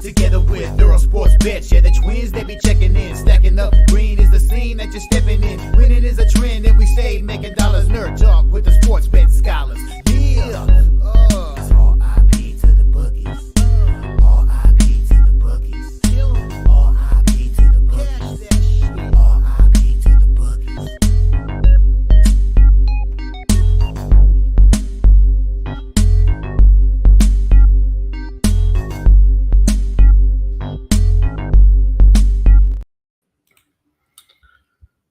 together with Earle Sports Bets. Yeah, the twins, they be checking in, stacking up. Green is the scene that you're stepping in. Winning is a trend, and we stay making dollars. Nerd talk with the sports bet scholars. Yeah. It's R.I.P. to the bookies. R.I.P. to the bookies. R.I.P. to the bookies. R.I.P. to the bookies.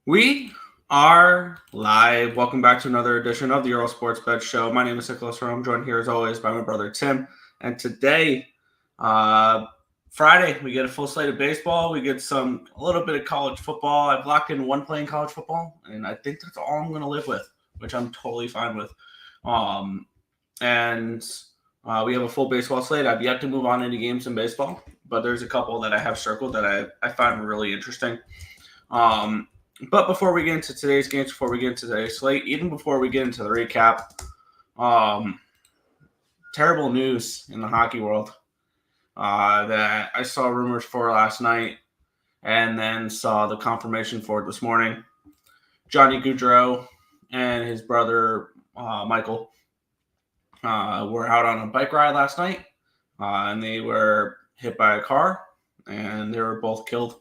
We are live. Welcome back to another edition of the Earle Sports Bet Show. My name is Nicholas Rowe. I'm joined here as always by my brother Tim. And today, Friday, we get a full slate of baseball. We get a little bit of college football. I've locked in one play in college football, and I think that's all I'm going to live with, which I'm totally fine with. We have a full baseball slate. I've yet to move on any games in baseball, but there's a couple that I have circled that I find really interesting. But before we get into today's games, before we get into today's slate, even before we get into the recap, terrible news in the hockey world that I saw rumors for last night and then saw the confirmation for it this morning. Johnny Gaudreau and his brother Michael were out on a bike ride last night, and they were hit by a car, and they were both killed.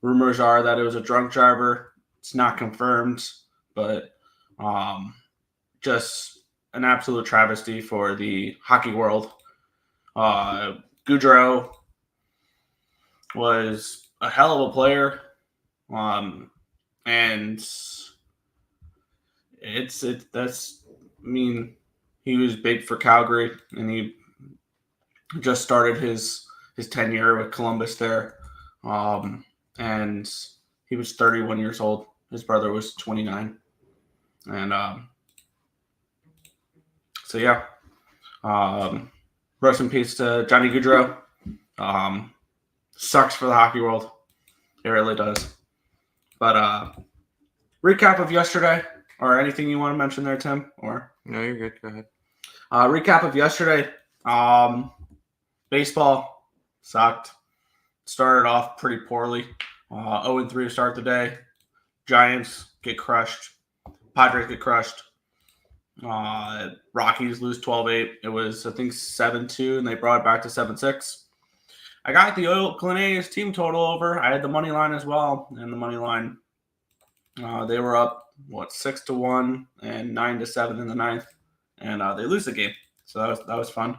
Rumors are that it was a drunk driver. It's not confirmed, but just an absolute travesty for the hockey world. Gaudreau was a hell of a player, and he was big for Calgary, and he just started his tenure with Columbus there, and he was 31 years old. His brother was 29. And rest in peace to Johnny Gaudreau. Sucks for the hockey world. It really does. But recap of yesterday, or anything you want to mention there, Tim? Or no, you're good. Go ahead. Recap of yesterday. Baseball sucked. Started off pretty poorly. 0-3 to start the day. Giants get crushed. Padres get crushed. Rockies lose 12-8. It was, I think, 7-2, and they brought it back to 7-6. I got the Oakland A's team total over. I had the money line as well, and the money line, they were up, 6-1 and 9-7 in the ninth, and they lose the game. So that was fun.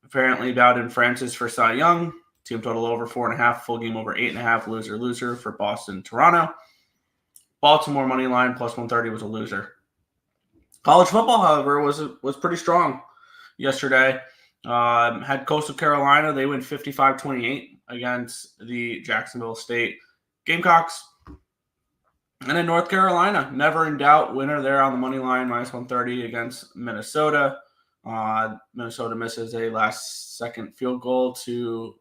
Apparently, Bowden Francis for Cy Young. Team total over 4.5, full game over 8.5, loser for Boston, Toronto. Baltimore money line plus 130 was a loser. College football, however, was pretty strong yesterday. Had Coastal Carolina. They win 55-28 against the Jacksonville State Gamecocks. And then North Carolina, never in doubt, winner there on the money line, minus 130 against Minnesota. Minnesota misses a last-second field goal to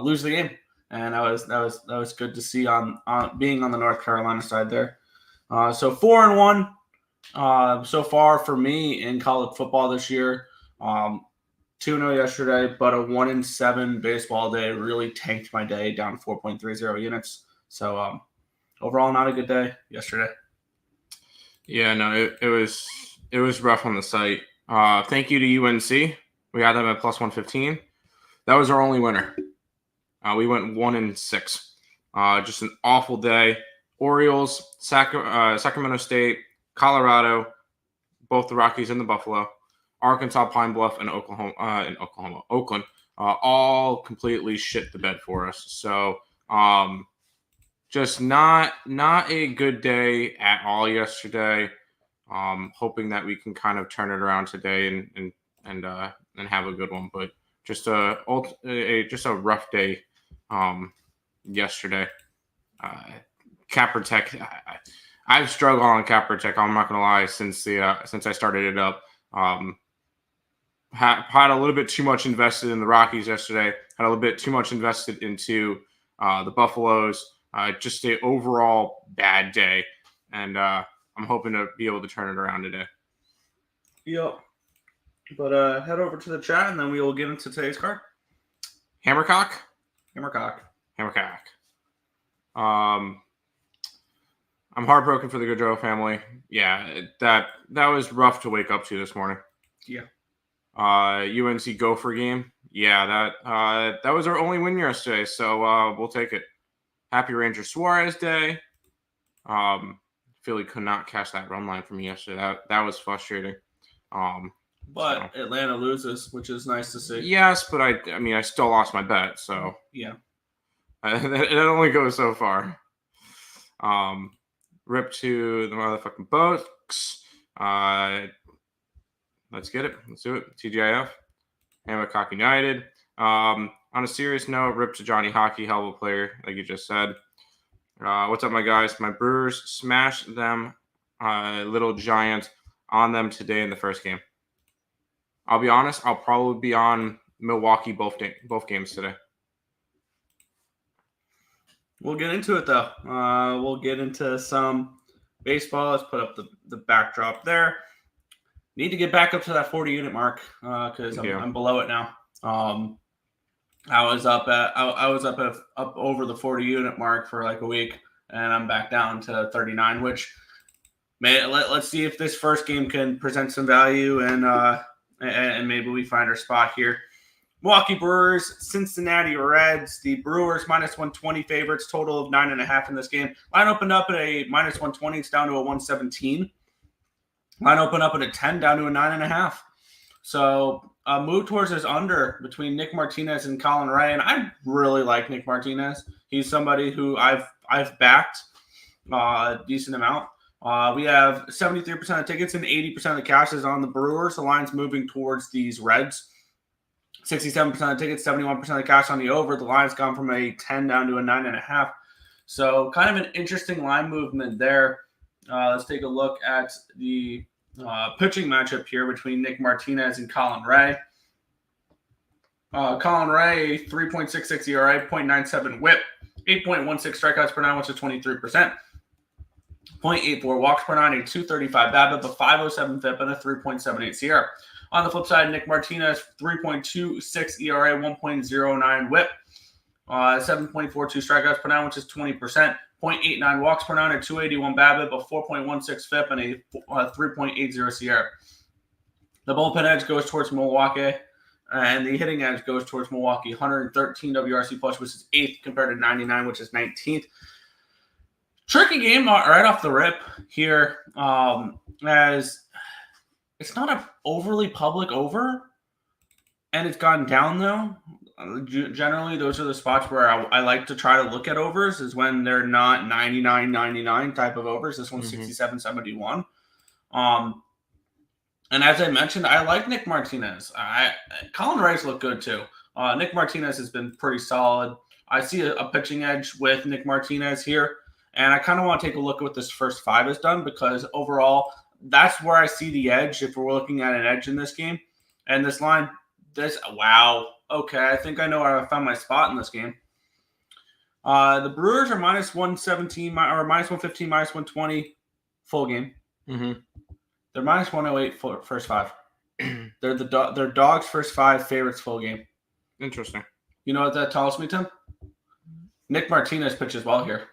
lose the game, and that was good to see on being on the North Carolina side there. So 4-1 so far for me in college football this year. 2-0 yesterday, but a 1-7 baseball day really tanked my day down 4.30 units. So overall, not a good day yesterday. Yeah, no, it was rough on the site. Thank you to UNC. We had them at plus 115. That was our only winner. We went 1-6. Just an awful day. Orioles, Sacramento State, Colorado, both the Rockies and the Buffalo, Arkansas, Pine Bluff, and Oakland, all completely shit the bed for us. So just not a good day at all yesterday. Hoping that we can kind of turn it around today and have a good one, but just a rough day yesterday. CapperTek, I've struggled on CapperTek. I'm not gonna lie, since I started it up. Had a little bit too much invested in the Rockies yesterday. Had a little bit too much invested into the Buffaloes. Just an overall bad day, and I'm hoping to be able to turn it around today. Yep. But head over to the chat, and then we will get into today's card. Hammercock. Hammercock. I'm heartbroken for the Gaudreau family. Yeah, that was rough to wake up to this morning. Yeah. UNC Gopher game. Yeah, that was our only win yesterday, so we'll take it. Happy Ranger Suarez Day. Philly could not catch that run line from me yesterday. That was frustrating. But Atlanta loses, which is nice to see. Yes, but I still lost my bet, so yeah, it only goes so far. Rip to the motherfucking Bucks. Let's get it. Let's do it. TGIF. Hammercock United. On a serious note, rip to Johnny Hockey, hell of a player, like you just said. What's up, my guys? My Brewers smashed them, Little Giant, on them today in the first game. I'll be honest, I'll probably be on Milwaukee both games today. We'll get into it, though. We'll get into some baseball. Let's put up the backdrop there. Need to get back up to that 40-unit mark because I'm below it now. I was up over the 40-unit mark for like a week, and I'm back down to 39. Which, let's see if this first game can present some value, and maybe we find our spot here. Milwaukee Brewers, Cincinnati Reds. The Brewers -120 favorites, total of 9.5 in this game. Line opened up at a -120. It's down to a 117. Line opened up at a 10, down to a 9.5. So move towards this under between Nick Martinez and Colin Ray, and I really like Nick Martinez. He's somebody who I've backed a decent amount. We have 73% of tickets and 80% of the cash is on the Brewers. The line's moving towards these Reds. 67% of tickets, 71% of the cash on the over. The line's gone from a 10 down to a 9.5. So kind of an interesting line movement there. Let's take a look at the pitching matchup here between Nick Martinez and Colin Ray. Colin Ray, 3.66 ERA, 0.97 whip, 8.16 strikeouts per nine, which is 23%. 0.84 walks per nine, a 235 BABIP, a 507 FIP, and a 3.78 SIERA. On the flip side, Nick Martinez, 3.26 ERA, 1.09 whip, 7.42 strikeouts per nine, which is 20%. 0.89 walks per nine, a 281 BABIP, a 4.16 FIP, and a 3.80 SIERA. The bullpen edge goes towards Milwaukee, and the hitting edge goes towards Milwaukee. 113 WRC plus, which is 8th, compared to 99, which is 19th. Tricky game right off the rip here, as it's not an overly public over, and it's gone down, though. Generally, those are the spots where I like to try to look at overs, is when they're not 99-99 type of overs. This one's 67-71. And as I mentioned, I like Nick Martinez. Colin Ray's look good, too. Nick Martinez has been pretty solid. I see a pitching edge with Nick Martinez here, and I kind of want to take a look at what this first five has done, because overall, that's where I see the edge if we're looking at an edge in this game. And this line, wow. Okay, I think I know where I found my spot in this game. The Brewers are -117 or -115, -120 full game. Mm-hmm. They're -108 for first five. They're dogs first five, favorites full game. Interesting. You know what that tells me, Tim? Nick Martinez pitches well here.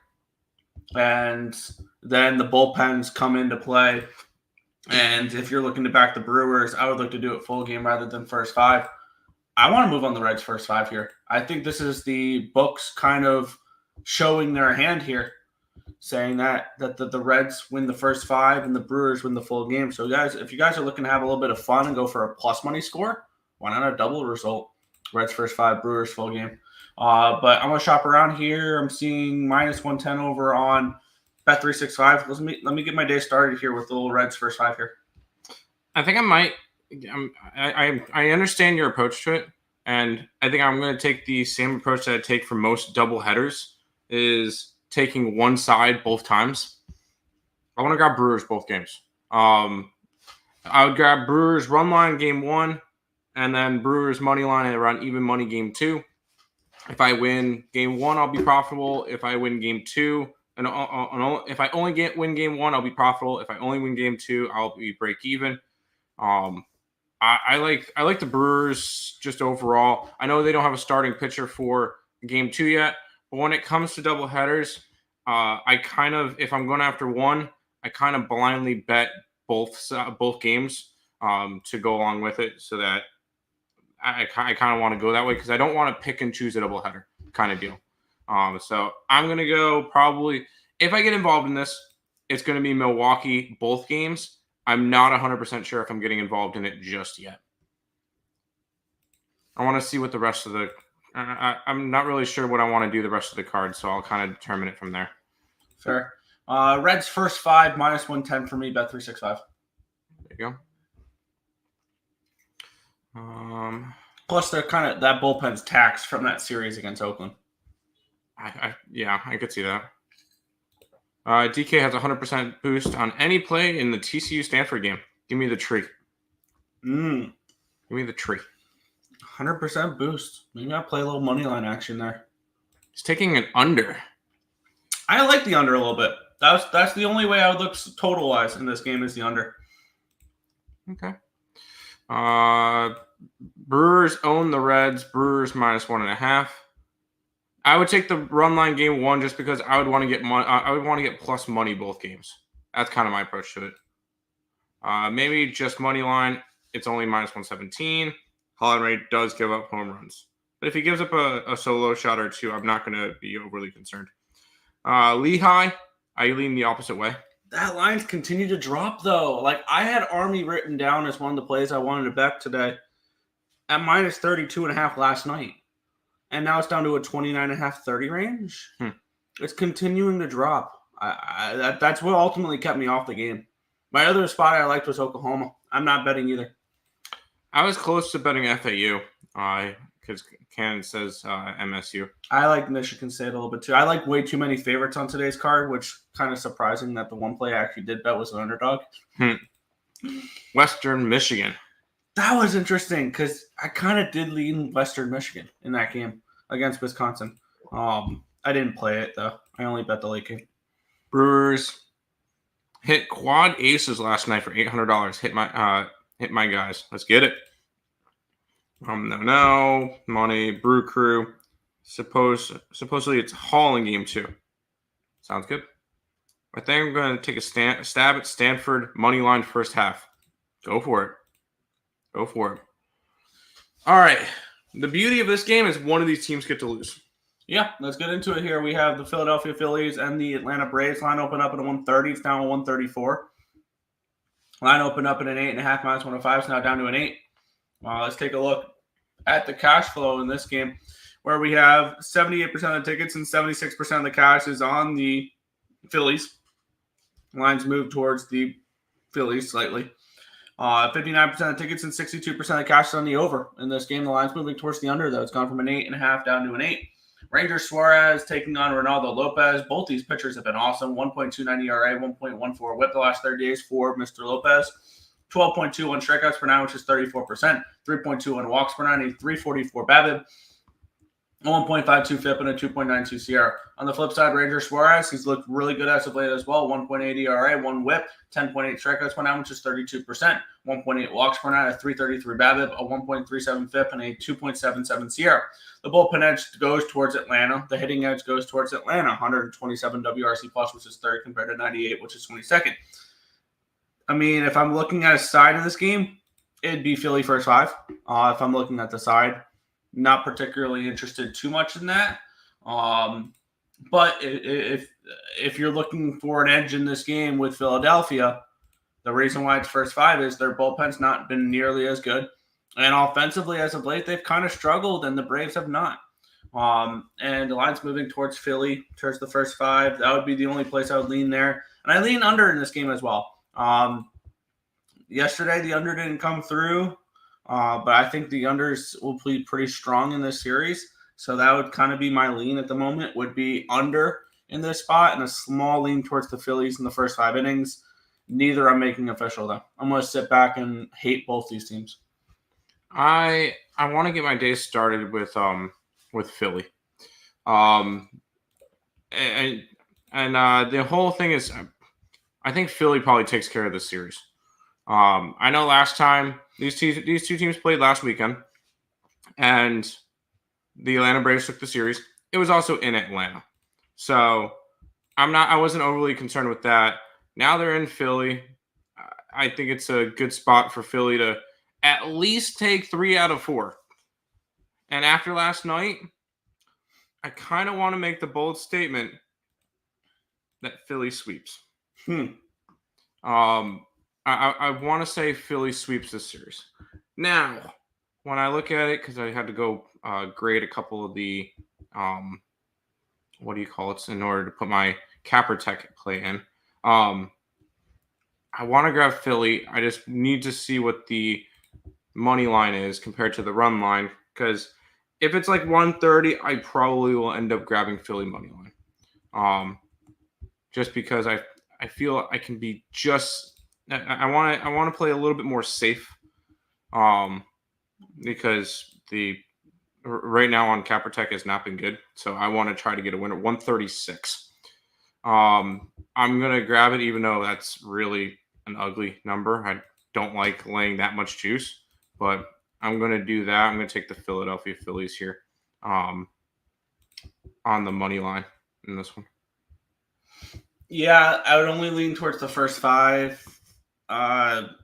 And then the bullpens come into play. And if you're looking to back the Brewers, I would look to do it full game rather than first five. I want to move on the Reds first five here. I think this is the books kind of showing their hand here, saying that the Reds win the first five and the Brewers win the full game. So, guys, if you guys are looking to have a little bit of fun and go for a plus money score, why not a double result? Reds first five, Brewers full game. But I'm going to shop around here. I'm seeing -110 over on Bet365. Let me get my day started here with the little Reds first five here. I think I might. I understand your approach to it, and I think I'm going to take the same approach that I take for most double headers, is taking one side both times. I want to grab Brewers both games. I would grab Brewers run line game one, and then Brewers money line and run even money game two. If I win game one, I'll be profitable. If I win game two, and if I only win game one, I'll be profitable. If I only win game two, I'll be break even. I like the Brewers just overall. I know they don't have a starting pitcher for game 2 yet, but when it comes to doubleheaders, I kind of, if I'm going after one, I kind of blindly bet both games to go along with it, so that I kind of want to go that way because I don't want to pick and choose a doubleheader kind of deal. So I'm going to go probably, if I get involved in this, it's going to be Milwaukee both games. I'm not 100% sure if I'm getting involved in it just yet. I want to see what the rest of the I'm not really sure what I want to do the rest of the card, so I'll kind of determine it from there. Fair. Reds first 5, minus 110 for me, bet 365. There you go. Plus, they're kind of, that bullpen's taxed from that series against Oakland. I could see that. DK has 100% boost on any play in the TCU Stanford game. Give me the tree. Give me the tree. 100% boost. Maybe I'll play a little money line action there. He's taking an under. I like the under a little bit. That's the only way I would look total wise in this game is the under. Okay. Brewers own the Reds. Brewers minus 1.5. I would take the run line game 1 just because I would want to get money. I would want to get plus money both games. That's kind of my approach to it. Maybe just money line. It's only minus 117. Holland Ray does give up home runs, but if he gives up a solo shot or two, I'm not going to be overly concerned. Lehigh, I lean the opposite way. That line's continue to drop though. Like I had Army written down as one of the plays I wanted to bet today at minus 32.5 last night. And now it's down to a 29.5, 30 range. It's continuing to drop. That's what ultimately kept me off the game. My other spot I liked was Oklahoma. I'm not betting either. I was close to betting FAU because Cannon says MSU. I like Michigan State a little bit too. I like way too many favorites on today's card, which kind of surprising that the one play I actually did bet was an underdog. Western Michigan. That was interesting because I kind of did lean Western Michigan in that game against Wisconsin. I didn't play it though. I only bet the late game. Brewers hit quad aces last night for $800. Hit my guys. Let's get it. No money. Brew Crew. Supposedly it's Hall in game 2. Sounds good. I think I'm going to take a stab at Stanford money line first half. Go for it. Go for it. All right. The beauty of this game is one of these teams get to lose. Yeah, let's get into it here. We have the Philadelphia Phillies and the Atlanta Braves. Line open up at a 130. It's down to 134. Line open up at an 8.5 minus 105. It's now down to an 8. Let's take a look at the cash flow in this game, where we have 78% of the tickets and 76% of the cash is on the Phillies. Lines move towards the Phillies slightly. 59% of tickets and 62% of the cash is on the over in this game. The line's moving towards the under, though. It's gone from an 8.5 down to an 8. Ranger Suarez taking on Ronaldo Lopez. Both these pitchers have been awesome. 1.29 ERA, 1.14 whip the last 30 days for Mr. Lopez. 12.21 strikeouts per 9, which is 34%. 3.21 walks per 9, a 344 BABIP. A 1.52 FIP and a 2.92 Sierra. On the flip side, Ranger Suarez, he's looked really good as of late as well. 1.8 ERA, 1 whip, 10.8 strikeouts per 9, which is 32%. 1.8 walks per 9, a 333 BABIP, a 1.37 FIP, and a 2.77 Sierra. The bullpen edge goes towards Atlanta. The hitting edge goes towards Atlanta. 127 WRC plus, which is third, compared to 98, which is 22nd. I mean, if I'm looking at a side of this game, it'd be Philly first 5. If I'm looking at the side, not particularly interested too much in that. But if you're looking for an edge in this game with Philadelphia, the reason why it's first 5 is their bullpen's not been nearly as good. And offensively, as of late, they've kind of struggled, and the Braves have not. And the line's moving towards Philly, towards the first 5. That would be the only place I would lean there. And I lean under in this game as well. Yesterday, the under didn't come through. But I think the unders will be pretty strong in this series. So that would kind of be my lean at the moment, would be under in this spot and a small lean towards the Phillies in the first 5 innings. Neither I'm making official, though. I'm going to sit back and hate both these teams. I want to get my day started with Philly. And the whole thing is I think Philly probably takes care of this series. I know last time These two teams played last weekend, and the Atlanta Braves took the series. It was also in Atlanta, so I wasn't overly concerned with that. Now they're in Philly. I think it's a good spot for Philly to at least take 3 out of 4. And after last night, I kind of want to make the bold statement that Philly sweeps. I want to say Philly sweeps this series. Now, when I look at it, because I had to go grade a couple of the what do you call it, in order to put my CapperTek play in. I want to grab Philly. I just need to see what the money line is compared to the run line, because if it's like 130, I probably will end up grabbing Philly money line. Just because I feel I can be just I want to play a little bit more safe. Because the right now on CapperTek has not been good, so I want to try to get a winner. 136. I'm gonna grab it, even though that's really an ugly number. I don't like laying that much juice, but I'm gonna do that. I'm gonna take the Philadelphia Phillies here, on the money line in this one. Yeah, I would only lean towards the first 5.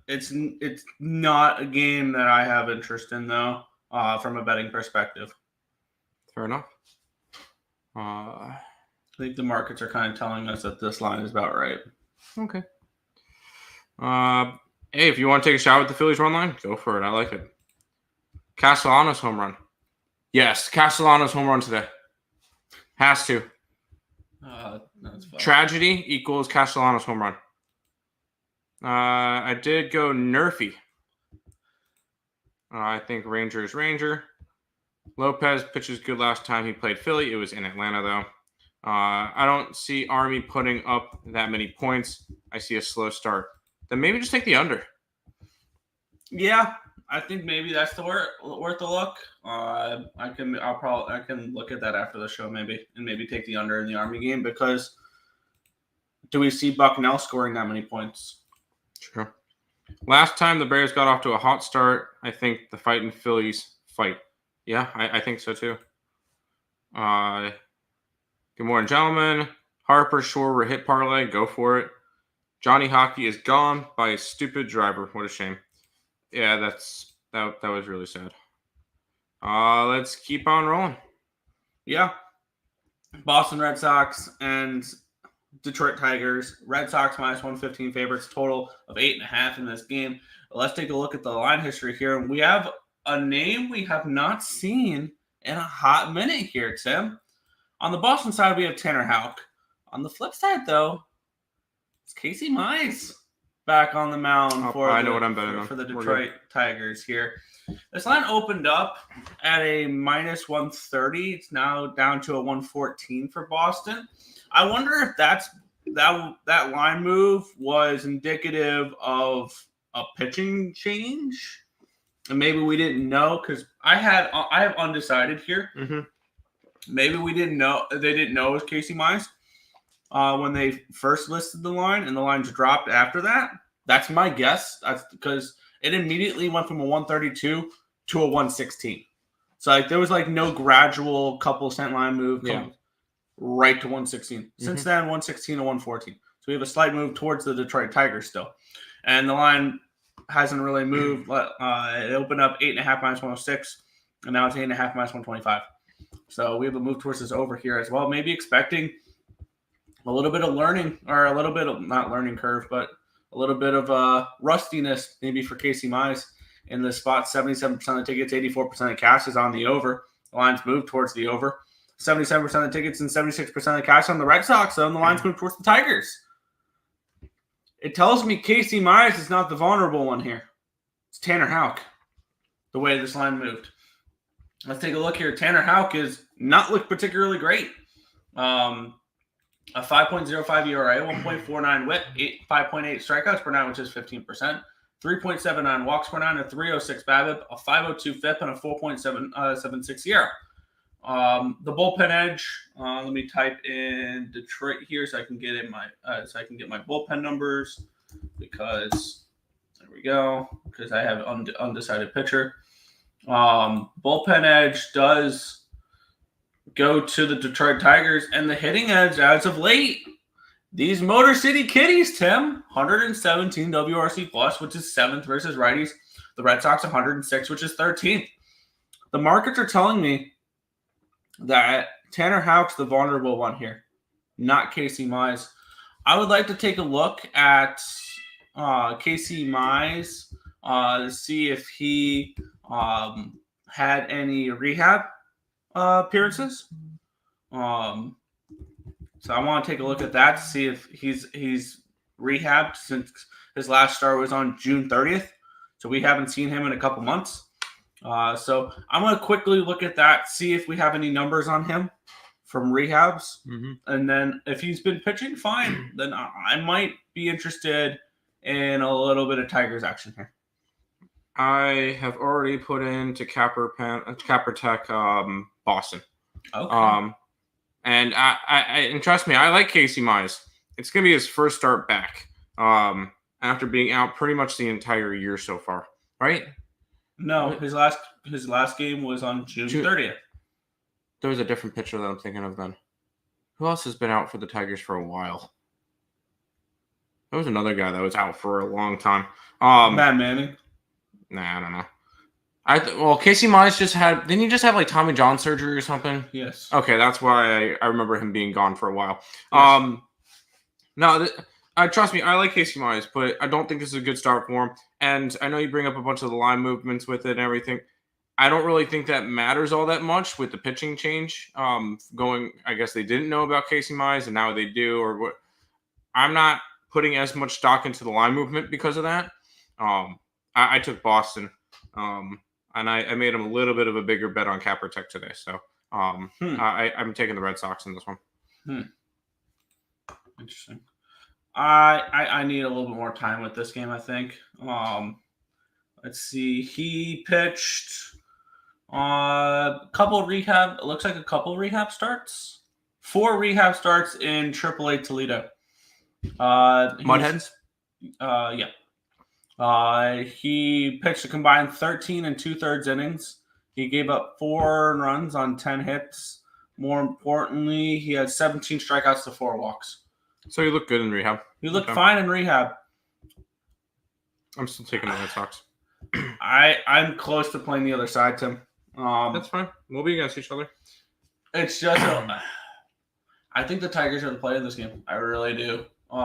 It's not a game that I have interest in, though, from a betting perspective. Fair enough. I think the markets are kind of telling us that this line is about right. Okay. Hey, if you want to take a shot with the Phillies run line, go for it. I like it. Castellanos home run. Yes, Castellanos home run today. Has to. That's fine. Tragedy equals Castellanos home run. I did go Nerfy. I think Ranger is Ranger. Lopez pitches good last time he played Philly. It was in Atlanta, though. I don't see Army putting up that many points. I see a slow start. Then maybe just take the under. Yeah, I think maybe that's worth a look. I can look at that after the show maybe, and maybe take the under in the Army game, because do we see Bucknell scoring that many points? True. Last time the Bears got off to a hot start, I think the fighting Phillies fight. Yeah, I think so too. Good morning, gentlemen. Harper Shore hit parlay. Go for it. Johnny Hockey is gone by a stupid driver. What a shame. Yeah, that was really sad. Let's keep on rolling. Yeah. Boston Red Sox and Detroit Tigers. Red Sox minus 115 favorites, total of 8.5 in this game. Let's take a look at the line history here. We have a name we have not seen in a hot minute here, Tim. On the Boston side, we have Tanner Houck. On the flip side, though, it's Casey Mize back on the mound for the Detroit Tigers here. This line opened up at a minus 130. It's now down to a 114 for Boston. I wonder if that line move was indicative of a pitching change, and maybe we didn't know, because I have undecided here. Mm-hmm. Maybe we didn't know. They didn't know it was Casey Mize when they first listed the line, and the lines dropped after that. That's my guess. That's because it immediately went from a 132 to a 116. So there was no gradual couple cent line move. Right to 116. Since then, 116 to 114. So we have a slight move towards the Detroit Tigers still. And the line hasn't really moved. It opened up 8.5 minus 106, and now it's 8.5 minus 125. So we have a move towards this over here as well. Maybe expecting a little bit of learning, or a little bit of, not learning curve, but a little bit of rustiness maybe for Casey Mize in this spot. 77% of the tickets, 84% of cash is on the over. The line's moved towards the over. 77% of the tickets and 76% of the cash on the Red Sox, so the line's moved towards the Tigers. It tells me Casey Mize is not the vulnerable one here. It's Tanner Houck, the way this line moved. Let's take a look here. Tanner Houck is not looked particularly great. A 5.05 ERA, 1.49 WHIP, 5.8 strikeouts per nine, which is 15%, 3.79 walks per nine, a 3.06 BABIP, a 5.02 FIP, and a 4.76 ERA. The bullpen edge. Let me type in Detroit here so I can get my bullpen numbers, because There we go, because I have undecided pitcher. Bullpen edge does go to the Detroit Tigers, and the hitting edge as of late, these Motor City Kitties, Tim, 117 WRC plus, which is 7th versus righties. The Red Sox 106, which is 13th. The markets are telling me that Tanner Houck's the vulnerable one here, not Casey Mize. I would like to take a look at Casey Mize to see if he had any rehab appearances. So I want to take a look at that to see if he's rehabbed since his last start was on June 30th. So we haven't seen him in a couple months. So I'm going to quickly look at that, see if we have any numbers on him from rehabs. Mm-hmm. And then if he's been pitching fine, then I might be interested in a little bit of Tigers action here. I have already put into CapperTek Boston. Okay. And and trust me, I like Casey Mize. It's going to be his first start back after being out pretty much the entire year so far, right? No, his last game was on June 30th. There was a different pitcher that I'm thinking of then. Who else has been out for the Tigers for a while? There was another guy that was out for a long time. Matt Manning. Nah, I don't know. Casey Mize didn't he just have like Tommy John surgery or something? Yes. Okay, that's why I remember him being gone for a while. Yes. Trust me, I like Casey Mize, but I don't think this is a good start for him. And I know you bring up a bunch of the line movements with it and everything. I don't really think that matters all that much with the pitching change. I guess they didn't know about Casey Mize, and now they do. Or what? I'm not putting as much stock into the line movement because of that. I took Boston. And I made him a little bit of a bigger bet on CapperTek today. So I'm taking the Red Sox in this one. Interesting. I need a little bit more time with this game, I think. Let's see. He pitched a couple rehab. It looks like a couple rehab starts. 4 rehab starts in AAA Toledo. Mudheads? Yeah. He pitched a combined 13 and 2/3 innings. He gave up 4 runs on 10 hits. More importantly, he had 17 strikeouts to 4 walks. So he looked good in rehab. He looked fine in rehab. I'm still taking the Red Sox. I'm close to playing the other side, Tim. That's fine. We'll be against each other. It's just I think the Tigers are the play in this game. I really do. The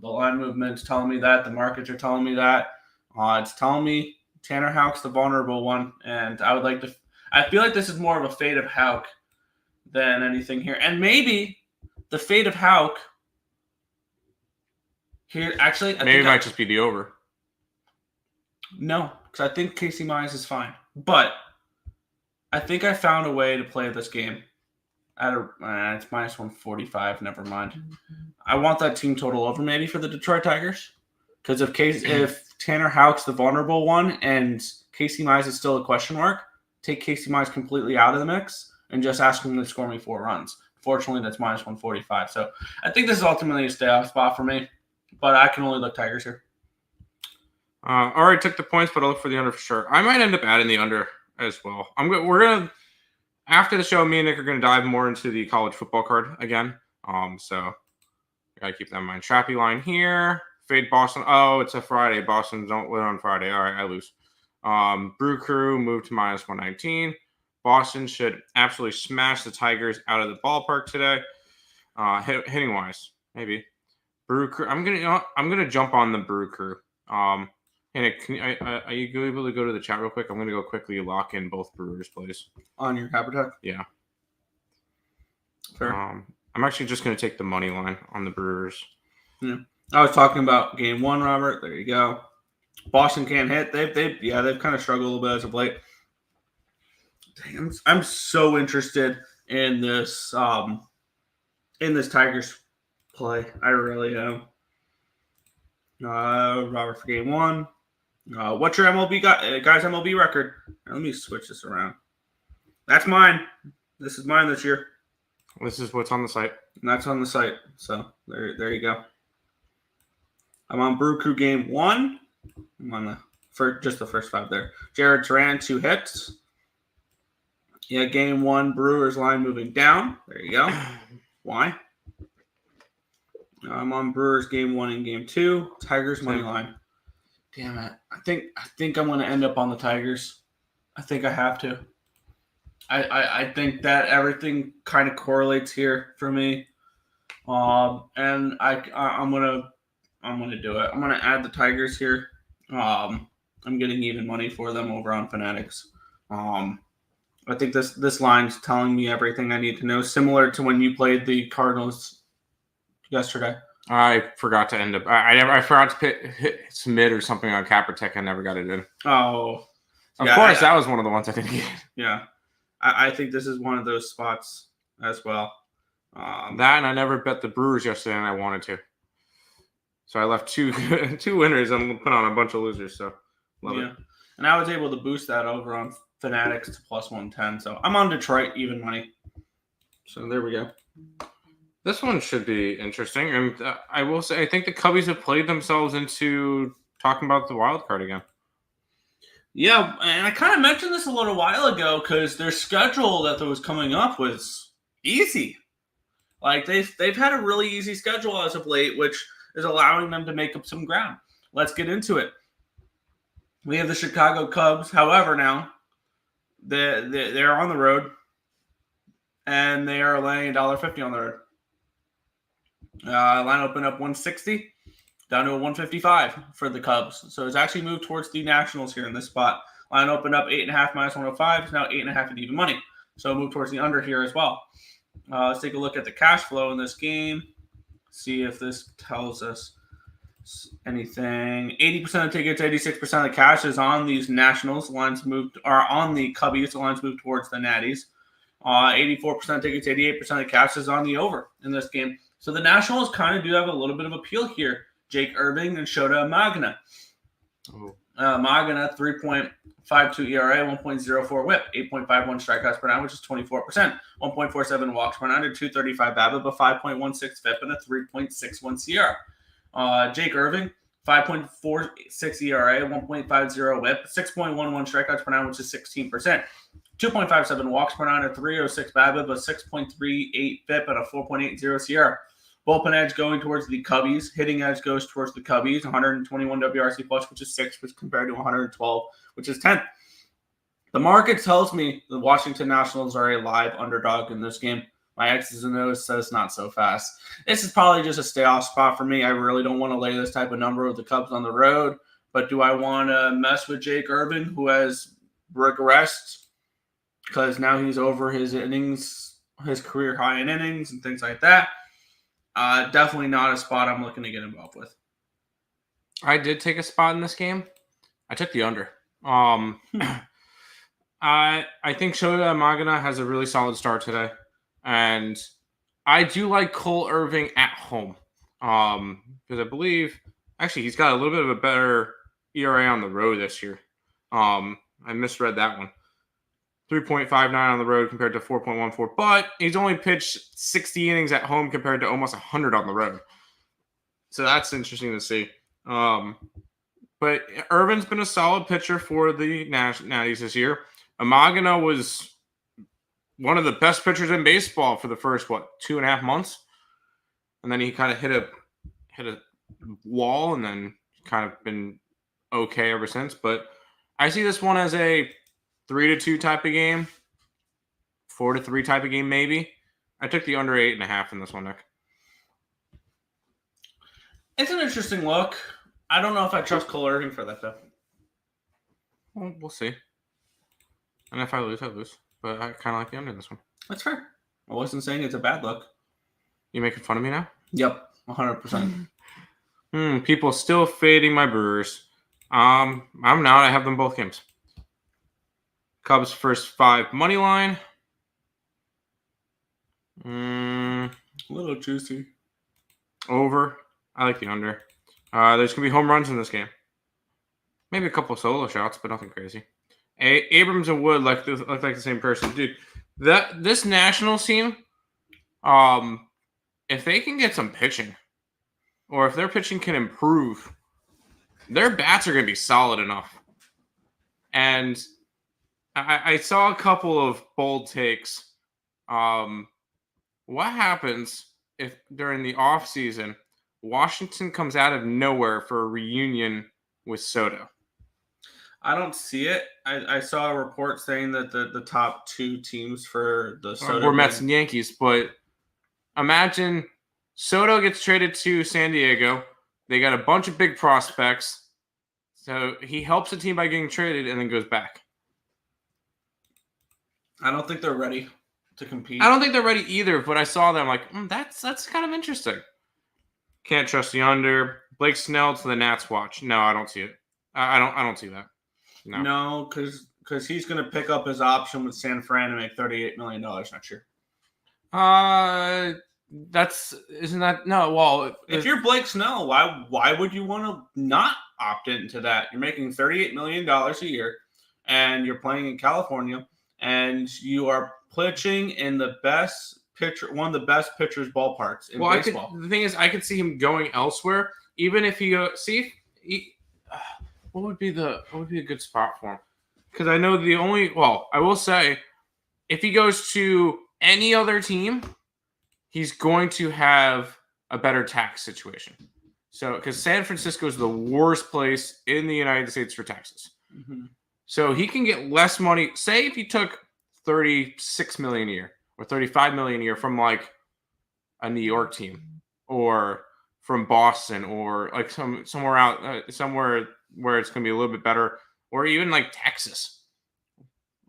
line movement's telling me that. The markets are telling me that. It's telling me Tanner Houck's the vulnerable one, and I feel like this is more of a fate of Houck than anything here. And maybe the fate of Houck here, actually, maybe it might just be the over. No, because I think Casey Mize is fine. But I think I found a way to play this game at it's minus 145. Never mind. I want that team total over maybe for the Detroit Tigers. Because if Tanner Houck's the vulnerable one and Casey Mize is still a question mark, take Casey Mize completely out of the mix and just ask him to score me 4 runs. Fortunately, that's minus 145. So I think this is ultimately a stay-off spot for me. But I can only look Tigers here. Already took the points, but I'll look for the under for sure. I might end up adding the under as well. We're gonna after the show. Me and Nick are gonna dive more into the college football card again. So I gotta keep that in mind. Trappy line here. Fade Boston. Oh, it's a Friday. Boston don't win on Friday. All right, I lose. Brew Crew moved to minus 119. Boston should absolutely smash the Tigers out of the ballpark today. Hitting wise, maybe. Brew Crew. I'm gonna jump on the Brew Crew. And are you able to go to the chat real quick? I'm gonna go quickly lock in both Brewers plays on your CapperTek. Yeah. Fair. I'm actually just gonna take the money line on the Brewers. Yeah. I was talking about game 1, Robert. There you go. Boston can't hit. They've kind of struggled a little bit as of late. Dang, I'm so interested in this Tigers play. I really am. Robert for game 1. What's your MLB guys MLB record? Let me switch this around. That's mine. This is mine this year. This is what's on the site. And that's on the site. So there you go. I'm on Brew Crew game 1. I'm on just the first 5 there. Jared Duran, 2 hits. Yeah, game 1, Brewers line moving down. There you go. Why? I'm on Brewers game 1 and game 2. Tigers money line. Damn it. I think I'm going to end up on the Tigers. I think I have to. I think that everything kind of correlates here for me. And I'm gonna do it. I'm gonna add the Tigers here. I'm getting even money for them over on Fanatics. I think this line's telling me everything I need to know, similar to when you played the Cardinals yesterday. I forgot to end up. I forgot to hit submit or something on CapperTek. I never got it in. Oh, of course, that was one of the ones I didn't get. Yeah, I think this is one of those spots as well. That and I never bet the Brewers yesterday, and I wanted to. So I left two winners and put on a bunch of losers. So love it. And I was able to boost that over on Fanatics to plus 110. So I'm on Detroit even money. So there we go. This one should be interesting. And I will say, I think the Cubbies have played themselves into talking about the wild card again. Yeah, and I kind of mentioned this a little while ago because their schedule that was coming up was easy. Like they've had a really easy schedule as of late, which is allowing them to make up some ground. Let's get into it. We have the Chicago Cubs. However, now they're on the road, and they are laying $1.50 on the road. Line opened up 160 down to a 155 for the Cubs. So it's actually moved towards the Nationals here in this spot. Line opened up 8.5 minus 105. It's now 8.5 at even money. So move towards the under here as well. Let's take a look at the cash flow in this game. See if this tells us anything. 80% of tickets, 86% of the cash is on these Nationals. Lines moved are on the Cubbies. The lines moved towards the Natties. 84% of tickets, 88% of cash is on the over in this game. So the Nationals kind of do have a little bit of appeal here. Jake Irving and Shota Magna. Magna, 3.52 ERA, 1.04 whip, 8.51 strikeouts per nine, which is 24%, 1.47 walks per nine, 235 BABIP, a 5.16 FIP, and a 3.61 CR. Jake Irving, 5.46 ERA, 1.50 whip, 6.11 strikeouts per nine, which is 16%, 2.57 walks per nine, a 306 BABIP, a 6.38 FIP, and a 4.80 CR. Bullpen edge going towards the Cubbies. Hitting edge goes towards the Cubbies. 121 WRC plus, which is 6, which compared to 112, which is 10. The market tells me the Washington Nationals are a live underdog in this game. My X's and O's says not so fast. This is probably just a stay off spot for me. I really don't want to lay this type of number with the Cubs on the road. But do I want to mess with Jake Irvin, who has regressed because now he's over his innings, his career high in innings and things like that? Definitely not a spot I'm looking to get involved with. I did take a spot in this game. I took the under. I think Shota Magana has a really solid start today. And I do like Cole Irving at home. Because I believe, actually, he's got a little bit of a better ERA on the road this year. I misread that one. 3.59 on the road compared to 4.14, but he's only pitched 60 innings at home compared to almost 100 on the road. So that's interesting to see. But Irvin's been a solid pitcher for the Natties this year. Amagana was one of the best pitchers in baseball for the first, 2.5 months? And then he kind of hit a wall and then kind of been okay ever since. But I see this one as a 3-2 type of game, 4-3 type of game, maybe. I took the under 8.5 in this one, Nick. It's an interesting look. I don't know if I trust Cole Irving for that, though. Well, we'll see. And if I lose, I lose. But I kind of like the under in this one. That's fair. I wasn't saying it's a bad look. You making fun of me now? Yep, 100%. People still fading my Brewers. I'm not. I have them both games. Cubs first 5 money line. A little juicy. Over. I like the under. There's going to be home runs in this game. Maybe a couple of solo shots, but nothing crazy. Abrams and Wood look like the same person. Dude, this Nationals team, if they can get some pitching, or if their pitching can improve, their bats are going to be solid enough. And I saw a couple of bold takes. What happens if during the offseason, Washington comes out of nowhere for a reunion with Soto? I don't see it. I saw a report saying that the top 2 teams for the Soto were Mets and Yankees, but imagine Soto gets traded to San Diego. They got a bunch of big prospects. So he helps the team by getting traded and then goes back. I don't think they're ready to compete. I don't think they're ready either, but I saw them like, that's kind of interesting. Can't trust the under. Blake Snell to the Nats watch. No, I don't see it. I don't see that. No, because he's going to pick up his option with San Fran and make $38 million next year. Isn't that no? Well, if you're Blake Snell, why would you want to not opt into that? You're making $38 million a year, and you're playing in California, and you are pitching in the best one of the best pitchers ballparks in baseball. The thing is, I could see him going elsewhere, even if he go. See, what would be a good spot for him? Because I know I will say, if he goes to any other team, he's going to have a better tax situation. So, because San Francisco is the worst place in the United States for taxes. Mm-hmm. So he can get less money. Say if he took $36 million a year or $35 million a year from like a New York team or from Boston or like somewhere where it's going to be a little bit better, or even like Texas.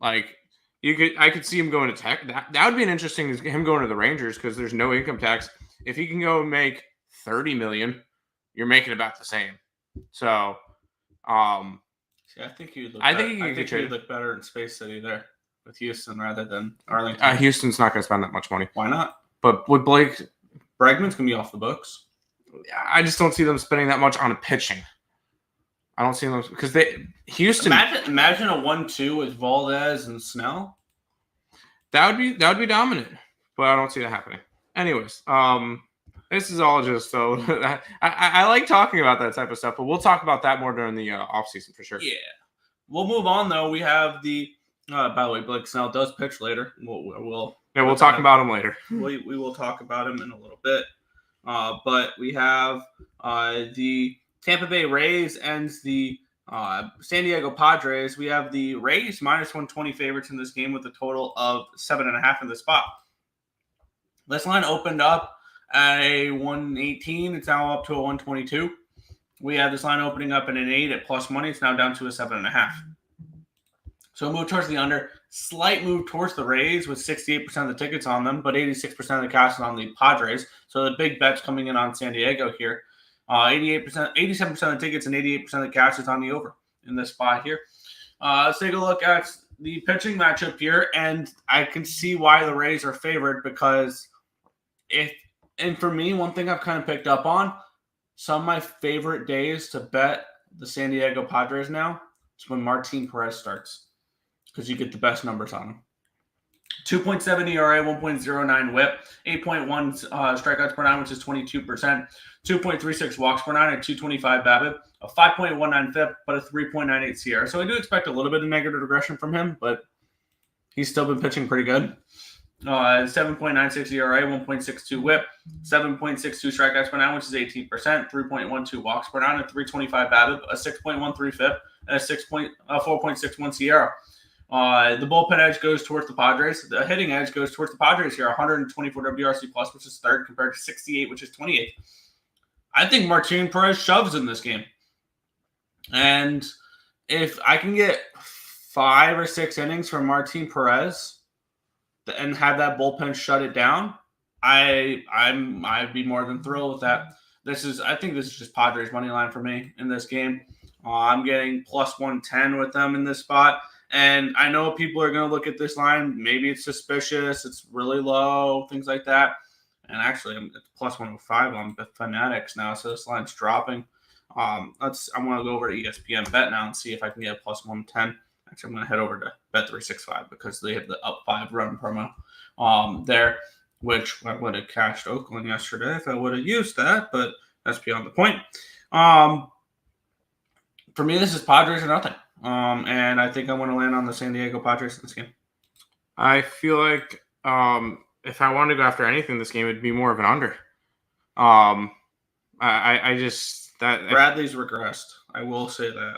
Like I could see him going to Tech. That would be an interesting him going to the Rangers because there's no income tax. If he can go make $30 million, you're making about the same. So, I think he would look better in Space City there with Houston rather than Arlington. Houston's not going to spend that much money. Why not? But with Blake, Bregman's going to be off the books. I just don't see them spending that much on pitching. I don't see them because Houston. Imagine a 1-2 with Valdez and Snell. That would be dominant, but I don't see that happening. Anyways, this is all just so I like talking about that type of stuff, but we'll talk about that more during the off season for sure. Yeah, we'll move on though. We have the. By the way, Blake Snell does pitch later. We'll talk about him later. We will talk about him in a little bit. But we have the Tampa Bay Rays and the San Diego Padres. We have the Rays minus 120 favorites in this game with a total of 7.5 in the spot. This line opened up at a 118. It's now up to a 122. We have this line opening up at an 8 at plus money. It's now down to a 7.5. So move towards the under. Slight move towards the Rays with 68% of the tickets on them, but 86% of the cash is on the Padres. So the big bet's coming in on San Diego here. 87% of the tickets and 88% of the cash is on the over in this spot here. Let's take a look at the pitching matchup here, and I can see why the Rays are favored because for me, one thing I've kind of picked up on, some of my favorite days to bet the San Diego Padres now is when Martin Perez starts because you get the best numbers on him. 2.7 ERA, 1.09 whip, 8.1 strikeouts per nine, which is 22%, 2.36 walks per nine, and 225 BABIP, a 5.19 FIP, but a 3.98 SIERA. So I do expect a little bit of negative regression from him, but he's still been pitching pretty good. 7.96 ERA, 1.62 whip, 7.62 strikeouts per nine, which is 18%, 3.12 walks per nine, and 325 BABIP, a 6.13 FIP, and a 4.61 SIERA. The bullpen edge goes towards the Padres. The hitting edge goes towards the Padres here, 124 WRC plus, which is third, compared to 68, which is 28th. I think Martin Perez shoves in this game. And if I can get 5 or 6 innings from Martin Perez and have that bullpen shut it down, I'd be more than thrilled with that. I think this is just Padres money line for me in this game. I'm getting plus 110 with them in this spot. And I know people are going to look at this line. Maybe it's suspicious. It's really low, things like that. And actually, it's plus 105 on Fanatics now, so this line's dropping. I want to go over to ESPN Bet now and see if I can get a plus 110. Actually, I'm going to head over to Bet365 because they have the up 5 run promo there, which I would have cashed Oakland yesterday if I would have used that, but that's beyond the point. For me, this is Padres or nothing. And I think I'm going to land on the San Diego Padres in this game. I feel like if I wanted to go after anything this game, it'd be more of an under. I just that Bradley's regressed. I will say that.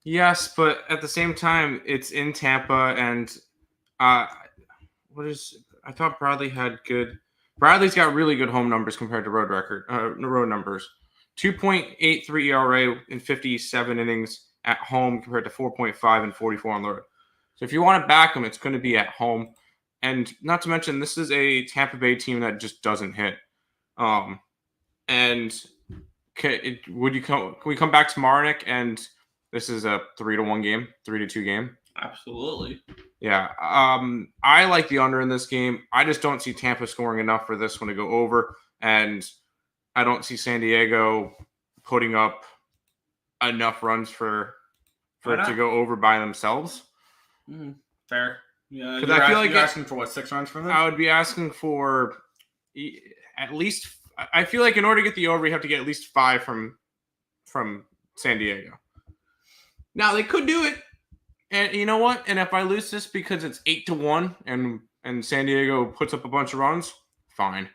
Yes, but at the same time, it's in Tampa, and I thought Bradley had good. Bradley's got really good home numbers compared to road numbers. 2.83 ERA in 57 innings at home compared to 4.5 and 44 on the road. So if you want to back him, it's going to be at home. And not to mention, this is a Tampa Bay team that just doesn't hit. And can we come back tomorrow, Nick? And this is a 3-1 game, 3-2 game. Absolutely. Yeah. I like the under in this game. I just don't see Tampa scoring enough for this one to go over. And I don't see San Diego putting up enough runs for it to go over by themselves. Fair. Yeah, because I feel like you're asking for what, 6 runs from them? I would be asking for at least. I feel like in order to get the over, you have to get at least 5 from San Diego. Now they could do it, and you know what? And if I lose this because it's 8-1 and San Diego puts up a bunch of runs, fine.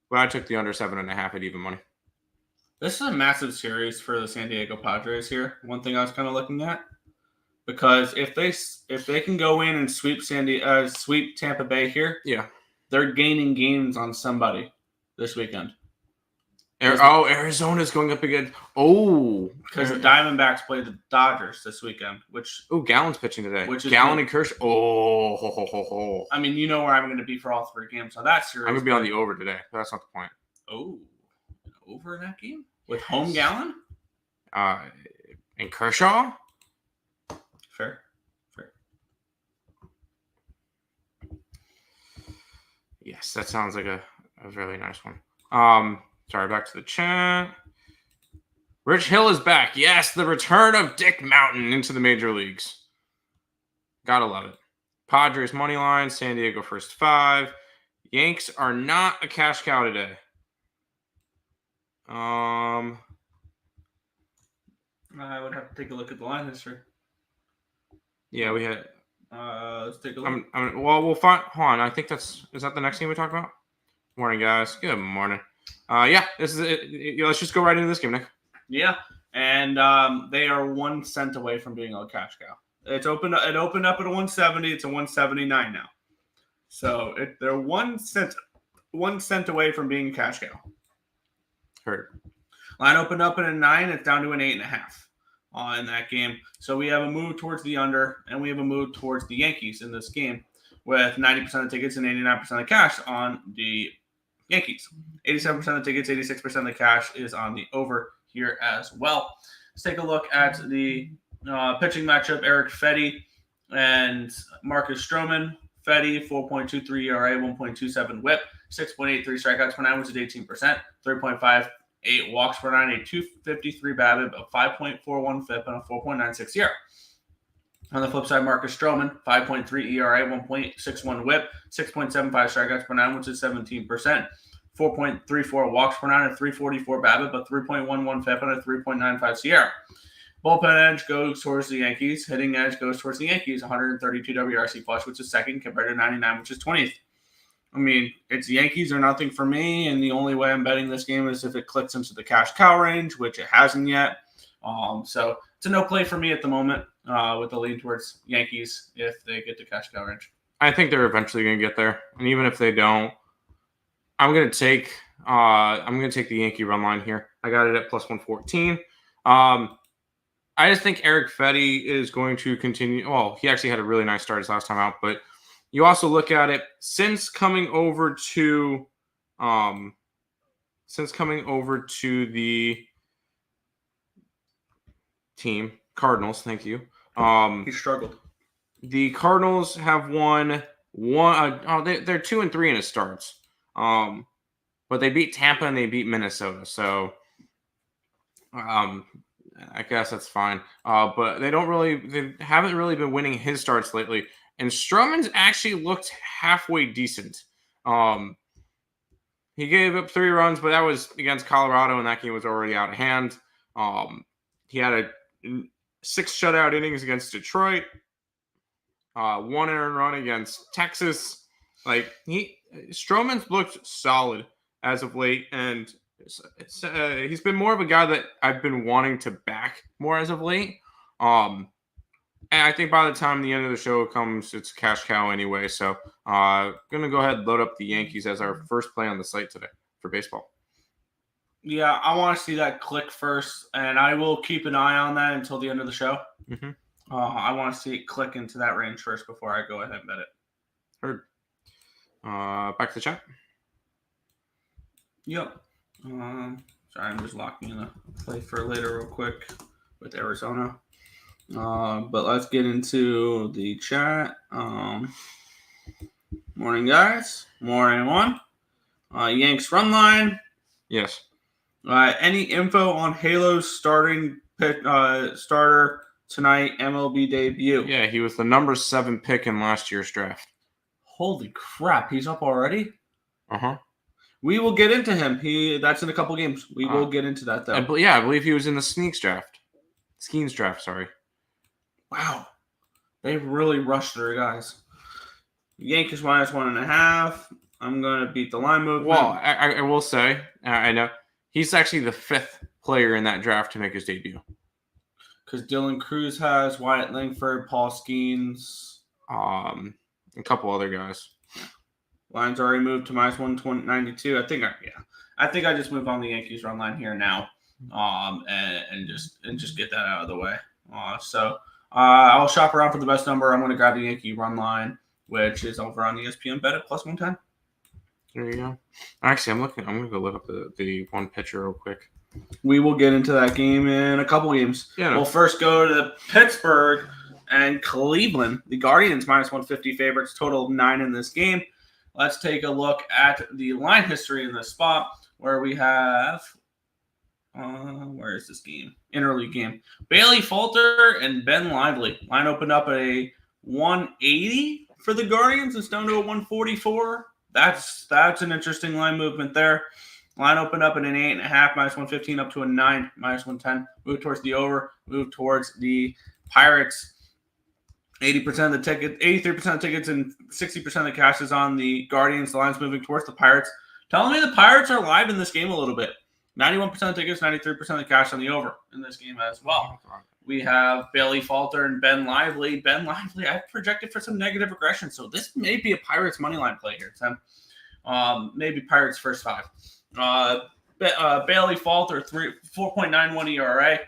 But I took the under 7.5 at even money. This is a massive series for the San Diego Padres here. One thing I was kind of looking at, because if they can go in and sweep Tampa Bay here, yeah, they're gaining games on somebody this weekend. Arizona's going up again. Because the Diamondbacks play the Dodgers this weekend, Gallen's pitching today. Which is Gallen and Kershaw. I mean, you know where I'm going to be for all 3 games. So that's series. I'm going to be on the over today, but that's not the point. Over in that game with home Gallen? And Kershaw. Fair. Yes, that sounds like a really nice one. Sorry, back to the chat. Rich Hill is back. Yes, the return of Dick Mountain into the major leagues. Gotta love it. Padres money line, San Diego first 5. Yanks are not a cash cow today. I would have to take a look at the line history. Yeah, we had. Let's take a look. Well, we'll find. Hold on. I think is that the next game we talk about? Morning, guys. Good morning. Yeah, this is it. Let's just go right into this game, Nick. Yeah, and they are 1 cent away from being a cash cow. It opened up at 170. It's a 179 now. So they're 1 cent away from being a cash cow. Heard. Line opened up at a 9. It's down to an 8.5 in that game. So we have a move towards the under, and we have a move towards the Yankees in this game, with 90% of tickets and 89% of cash on the Yankees. 87% of tickets, 86% of the cash is on the over here as well. Let's take a look at the pitching matchup. Eric Fedde and Marcus Stroman. Fedde, 4.23 ERA, 1.27 whip, 6.83 strikeouts per 9, which is 18%, 3.58 walks per 9, a 253 BABIP, a 5.41 FIP, and a 4.96 ERA. On the flip side, Marcus Stroman, 5.3 ERA, 1.61 whip, 6.75 strikeouts per 9, which is 17%, 4.34 walks per 9, a 344 BABIP, a 3.11 FIP, and a 3.95 SIERA. Bullpen edge goes towards the Yankees. Hitting edge goes towards the Yankees, 132 WRC plus, which is second, compared to 99, which is 20th. I mean, it's Yankees or nothing for me, and the only way I'm betting this game is if it clicks into the cash cow range, which it hasn't yet. So it's a no play for me at the moment, with the lean towards Yankees if they get to cash cow range. I think they're eventually going to get there, and even if they don't, I'm going to take the Yankee run line here. I got it at plus 114. I just think Eric Fedde is going to continue. Well, he actually had a really nice start his last time out, but you also look at it since coming over to the team Cardinals. Thank you. He struggled. The Cardinals have won one. They're 2-3 in his starts. But they beat Tampa and they beat Minnesota. So, I guess that's fine. But they haven't really been winning his starts lately. And Stroman's actually looked halfway decent. He gave up 3 runs, but that was against Colorado, and that game was already out of hand. He had 6 shutout innings against Detroit, 1 earned run against Texas. Like Stroman's looked solid as of late, and he's been more of a guy that I've been wanting to back more as of late. And I think by the time the end of the show comes, it's a cash cow anyway. So gonna go ahead and load up the Yankees as our first play on the site today for baseball. Yeah, I want to see that click first, and I will keep an eye on that until the end of the show. Mm-hmm. I want to see it click into that range first before I go ahead and bet it. Heard. Back to the chat. Yep. Sorry, I'm just locking in a play for later real quick with Arizona. But let's get into the chat. Morning, guys. Morning, one. Yanks run line. Yes. Any info on Halo's starter tonight MLB debut? Yeah, he was the number 7 pick in last year's draft. Holy crap, he's up already? Uh-huh. We will get into him. That's in a couple games. We will get into that, though. I believe he was in the Skeens draft, sorry. Wow. They really rushed their guys. Yankees minus 1.5. I'm going to beat the line movement. Well, I will say, I know, he's actually the 5th player in that draft to make his debut. Because Dylan Cruz has Wyatt Langford, Paul Skeens. A couple other guys. Line's already moved to minus 192. I think I just move on the Yankees run line here now, and just get that out of the way. So I'll shop around for the best number. I'm going to grab the Yankee run line, which is over on ESPN bet at plus 110. There you go. Actually, I'm going to go look up the one pitcher real quick. We will get into that game in a couple games. Yeah. We'll first go to Pittsburgh and Cleveland. The Guardians minus 150 favorites, total of 9 in this game. Let's take a look at the line history in this spot where we have, where is this game? Interleague game. Bailey Falter and Ben Lively. Line opened up at a 180 for the Guardians. It's down to a 144. That's an interesting line movement there. Line opened up at an 8.5, minus 115, up to a 9, minus 110. Move towards the over, move towards the Pirates. 80% of the tickets, 83% of tickets, and 60% of the cash is on the Guardians. The line's moving towards the Pirates. Telling me the Pirates are live in this game a little bit. 91% of tickets, 93% of the cash on the over in this game as well. We have Bailey Falter and Ben Lively. Ben Lively, I've projected for some negative regression, so this may be a Pirates money line play here, Tim. Maybe Pirates first 5. Bailey Falter, 4.91 ERA.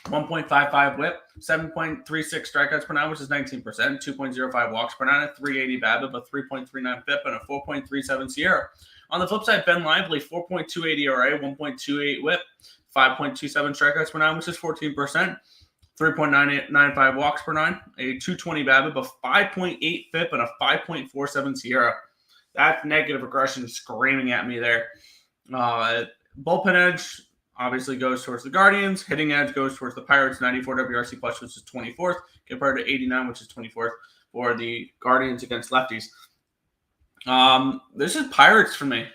1.55 whip, 7.36 strikeouts per 9, which is 19%, 2.05 walks per 9, a 380 BABIP, a 3.39 FIP, and a 4.37 Sierra. On the flip side, Ben Lively, 4.28 ERA, 1.28 whip, 5.27 strikeouts per 9, which is 14%, 3.95 walks per 9, a 220 BABIP, a 5.8 FIP, and a 5.47 Sierra. That's negative regression screaming at me there. Bullpen edge obviously goes towards the Guardians. Hitting edge goes towards the Pirates, 94 WRC plus, which is 24th, compared to 89, which is 24th for the Guardians against lefties. This is Pirates for me.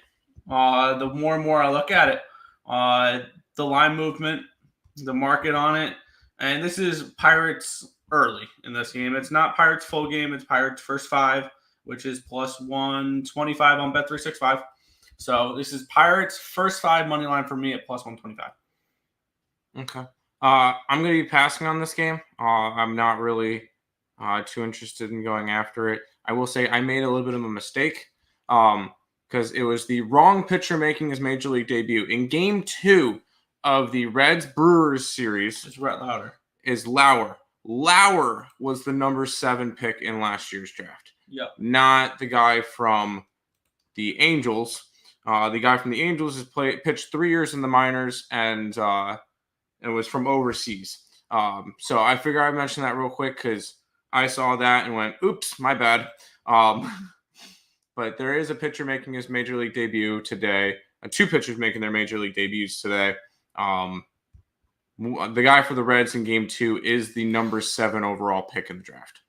The more and more I look at it, the line movement, the market on it, and this is Pirates early in this game. It's not Pirates full game. It's Pirates first 5, which is plus 125 on Bet365. So this is Pirates first 5 money line for me at plus 125. Okay. I'm going to be passing on this game. I'm not really too interested in going after it. I will say I made a little bit of a mistake because it was the wrong pitcher making his major league debut. In game 2 of the Reds-Brewers series, It's Rhett Lauder. Is Lauer. Lauer was the number 7 pick in last year's draft. Yep. Not the guy from the Angels. The guy from the Angels has pitched 3 years in the minors and was from overseas. So I figure I mentioned that real quick because I saw that and went, oops, my bad. But there is a pitcher making his major league debut today. 2 pitchers making their major league debuts today. The guy for the Reds in game 2 is the number 7 overall pick in the draft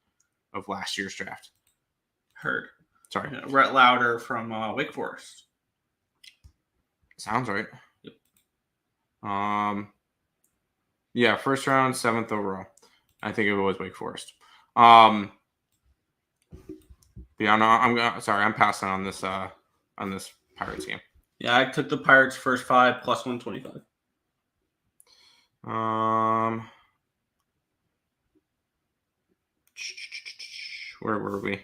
of last year's draft. Heard. Sorry. Rhett Lauder from Wake Forest. Sounds right. Yep. Yeah, first round, 7th overall. I think it was Wake Forest. Yeah, no, I'm passing on this Pirates game. Yeah, I took the Pirates first 5 plus 125. Where were we?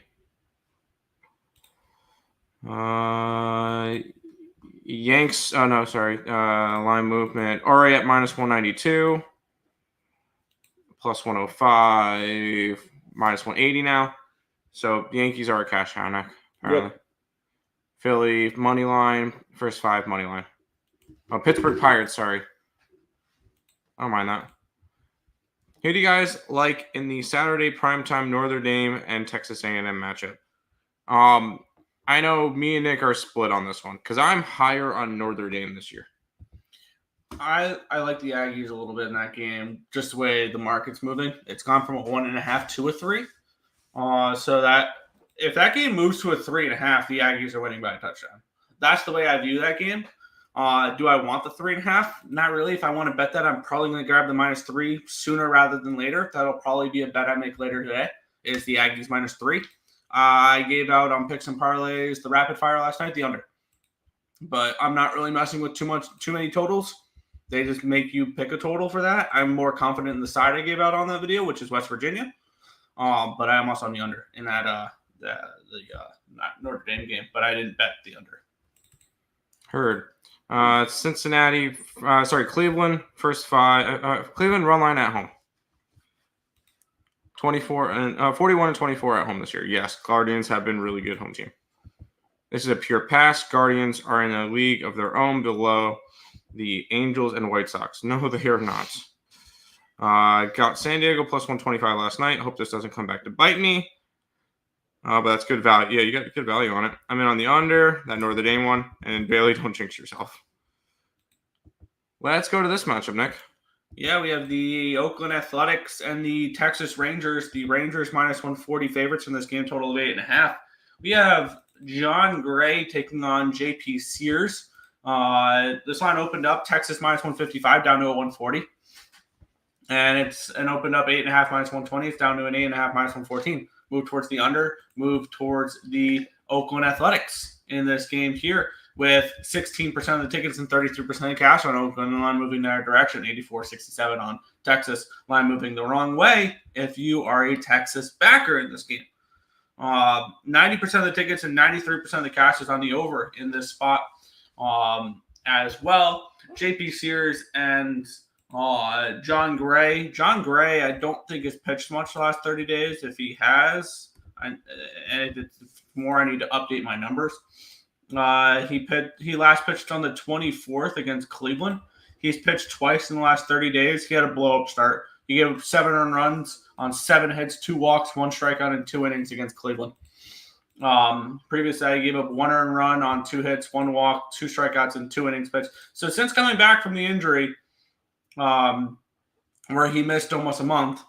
Yanks. Oh no, sorry. Line movement. Already at minus 192. Plus 105. Minus 180 now. So Yankees are a cash out now. Apparently. Yep. Philly money line. First 5 money line. Oh, Pittsburgh Pirates. Sorry. I don't mind that. Who do you guys like in the Saturday primetime Notre Dame and Texas A&M matchup? I know me and Nick are split on this one because I'm higher on Notre Dame this year. I like the Aggies a little bit in that game, just the way the market's moving. It's gone from a 1.5 to a 3. So that if that game moves to a 3.5, the Aggies are winning by a touchdown. That's the way I view that game. Do I want the 3.5? Not really. If I want to bet that, I'm probably going to grab the -3 sooner rather than later. That'll probably be a bet I make later today. Is the Aggies -3? I gave out on picks and parlays the rapid fire last night, the under. But I'm not really messing with too many totals. They just make you pick a total for that. I'm more confident in the side I gave out on that video, which is West Virginia. But I am also on the under in that not Notre Dame game, but I didn't bet the under. Heard. Cleveland first 5. Cleveland run line at home. 41 and 24 at home this year. Yes, Guardians have been really good home team. This is a pure pass. Guardians are in a league of their own below the Angels and White Sox. No, they are not. Got San Diego plus 125 last night. Hope this doesn't come back to bite me. But that's good value. Yeah, you got good value on it. I'm in on the under, that Notre Dame one. And Bailey, don't jinx yourself. Let's go to this matchup, Nick. Yeah, we have the Oakland Athletics and the Texas Rangers. The Rangers minus 140 favorites in this game, total of 8.5. We have John Gray taking on JP Sears. This line opened up Texas minus 155 down to a 140. And opened up 8.5 minus 120. It's down to an 8.5 minus 114. Move towards the under, move towards the Oakland Athletics in this game here, with 16% of the tickets and 33% of cash on Oakland. The line moving their direction, 84-67 on Texas. Line moving the wrong way if you are a Texas backer in this game. 90% of the tickets and 93% of the cash is on the over in this spot as well. JP Sears and John Gray. John Gray, I don't think has pitched much the last 30 days. If he has, and if it's more, I need to update my numbers. He last pitched on the 24th against Cleveland. He's pitched twice in the last 30 days. He had a blow-up start. He gave up 7 earned runs on 7 hits, 2 walks, 1 strikeout in 2 innings against Cleveland. Previously, he gave up 1 earned run on 2 hits, 1 walk, 2 strikeouts in 2 innings pitched. So since coming back from the injury, where he missed almost a month,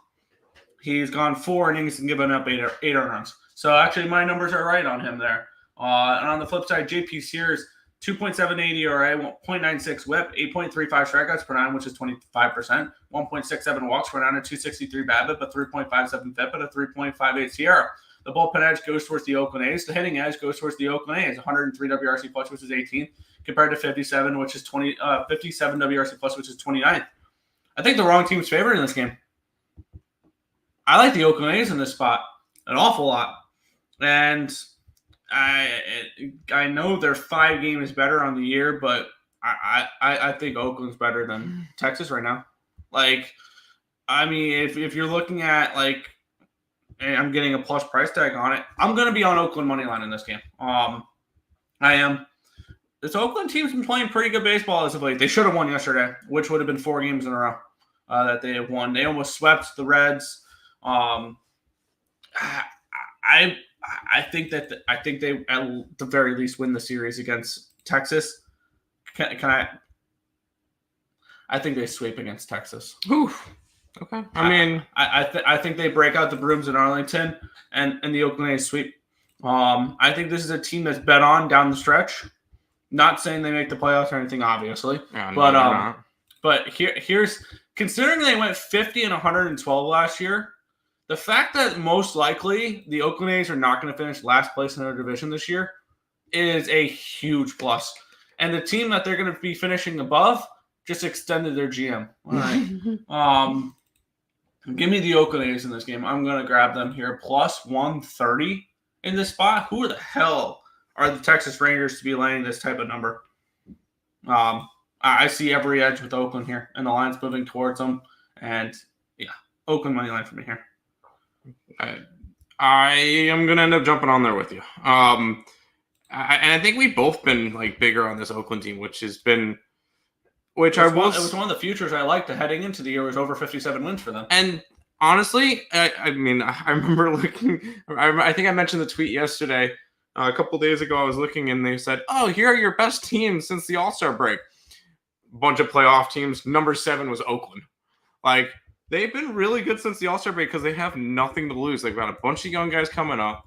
he's gone 4 innings and given up 8 earned runs. So actually, my numbers are right on him there. And on the flip side, JP Sears, 2.78 ERA, 0.96 WHIP, 8.35 strikeouts per 9, which is 25%, 1.67 walks per 9, a 263 BABIP, a 3.57 FIP, and a 3.58 SIERA. The bullpen edge goes towards the Oakland A's. The hitting edge goes towards the Oakland A's, 103 WRC plus, which is 18th, compared to 57, which is 57 WRC plus, which is 29th. I think the wrong team's favored in this game. I like the Oakland A's in this spot an awful lot. And I know they're 5 games better on the year, but I think Oakland's better than Texas right now. Like, I mean, if you're looking at, like, and I'm getting a plus price tag on it, I'm going to be on Oakland money line in this game. I am. This Oakland team's been playing pretty good baseball as of late. They should have won yesterday, which would have been 4 games in a row that they have won. They almost swept the Reds. I think they at the very least win the series against Texas. I think they sweep against Texas. Oof. Okay. I think they break out the brooms in Arlington and the Oakland A's sweep. I think this is a team that's bet on down the stretch. Not saying they make the playoffs or anything, obviously. Yeah, no, but here's considering they went 50 and 112 last year, the fact that most likely the Oakland A's are not going to finish last place in their division this year is a huge plus. And the team that they're going to be finishing above just extended their GM. All right. Give me the Oakland A's in this game. I'm going to grab them here. Plus 130 in this spot. Who the hell are the Texas Rangers to be laying this type of number? I see every edge with Oakland here, and the line's moving towards them. And, yeah, Oakland money line for me here. I am going to end up jumping on there with you. And I think we've both been like bigger on this Oakland team, which has been – it was one of the futures I liked heading into the year was over 57 wins for them. And honestly, I remember looking. I think I mentioned the tweet yesterday. A couple days ago, I was looking and they said, "Oh, here are your best teams since the All-Star break." Bunch of playoff teams. Number 7 was Oakland. Like they've been really good since the All-Star break because they have nothing to lose. They've got a bunch of young guys coming up.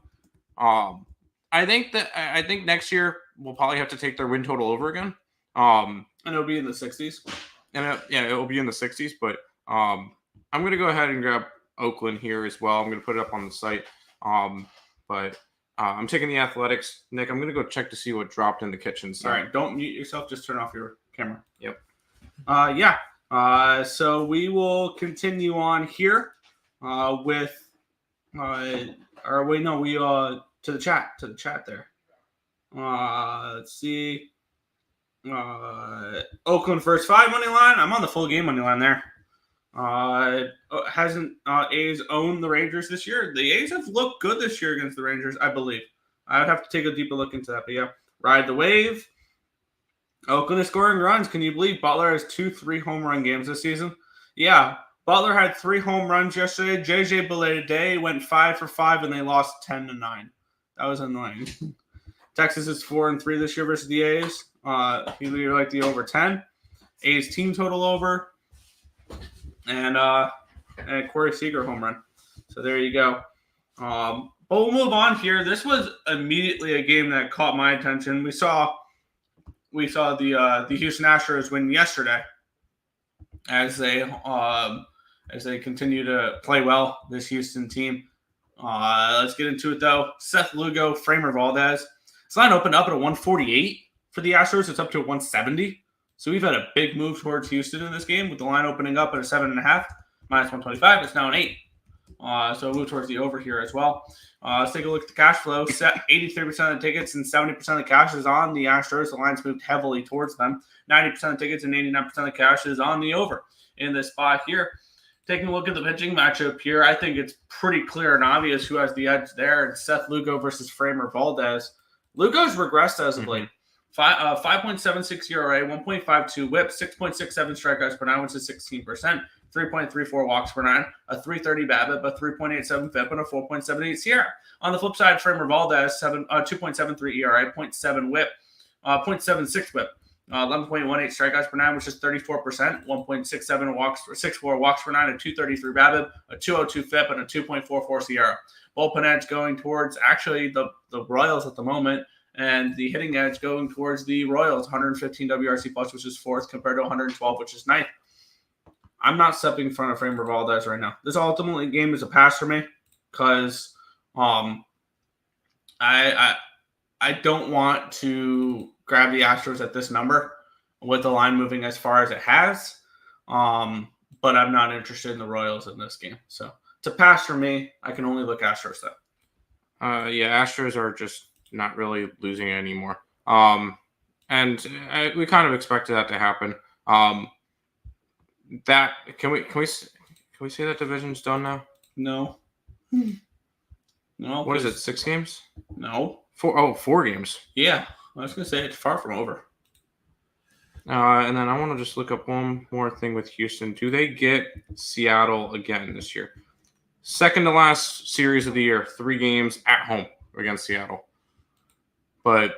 I think next year we'll probably have to take their win total over again. And it'll be in the 60s. And it'll be in the 60s. But I'm going to go ahead and grab Oakland here as well. I'm going to put it up on the site. But I'm taking the Athletics. Nick, I'm going to go check to see what dropped in the kitchen. All right. Don't mute yourself. Just turn off your camera. Yep. So we will continue on here with to the chat there. Let's see. Oakland first 5 money line. I'm on the full game money line there. Hasn't A's owned the Rangers this year? The A's have looked good this year against the Rangers, I believe. I would have to take a deeper look into that. But yeah, ride the wave. Oakland is scoring runs. Can you believe Butler has 2 3 home run games this season? Yeah, Butler had 3 home runs yesterday. JJ belated day went 5 for 5 and they lost 10-9. That was annoying. Texas is 4-3 this year versus the A's. You like the over 10. A's team total over. And Corey Seager home run. So there you go. But we'll move on here. This was immediately a game that caught my attention. We saw the Houston Astros win yesterday as they continue to play well, this Houston team. Let's get into it though. Seth Lugo, Framer Valdez. This line opened up at a 148 for the Astros. It's up to a 170. So we've had a big move towards Houston in this game with the line opening up at a 7.5, minus 125. It's now an 8. So move towards the over here as well. Let's take a look at the cash flow. 83% of the tickets and 70% of the cash is on the Astros. The line's moved heavily towards them. 90% of tickets and 89% of the cash is on the over in this spot here. Taking a look at the pitching matchup here, I think it's pretty clear and obvious who has the edge there. It's Seth Lugo versus Framer Valdez. Lugo's regressed as of late. 5.76 ERA, 1.52 whip, 6.67 strikeouts per 9, which is 16%, 3.34 walks per 9, a 3.30 BABIP, a 3.87 FIP, and a 4.78 SIERA. On the flip side, Framer Valdez, 2.73 ERA, 0.7 whip, 0.76 whip, 11.18 strikeouts per 9, which is 34%, 1.67 walks, 6.4 walks per 9, a 2.33 BABIP, a 2.02 FIP, and a 2.44 SIERA. Bullpen edge going towards actually the Royals at the moment. And the hitting edge going towards the Royals, 115 WRC plus, which is 4th, compared to 112, which is 9th. I'm not stepping in front of Framer Valdez right now. This ultimately game is a pass for me because I don't want to grab the Astros at this number with the line moving as far as it has. But I'm not interested in the Royals in this game. So it's a pass for me. I can only look Astros though. Astros are just not really losing anymore. And we kind of expected that to happen. That can we say that division's done now? No. What is it? 6 games? No. 4 games. Yeah, I was gonna say it's far from over. And then I want to just look up one more thing with Houston. Do they get Seattle again this year? Second to last series of the year, 3 games at home against Seattle. But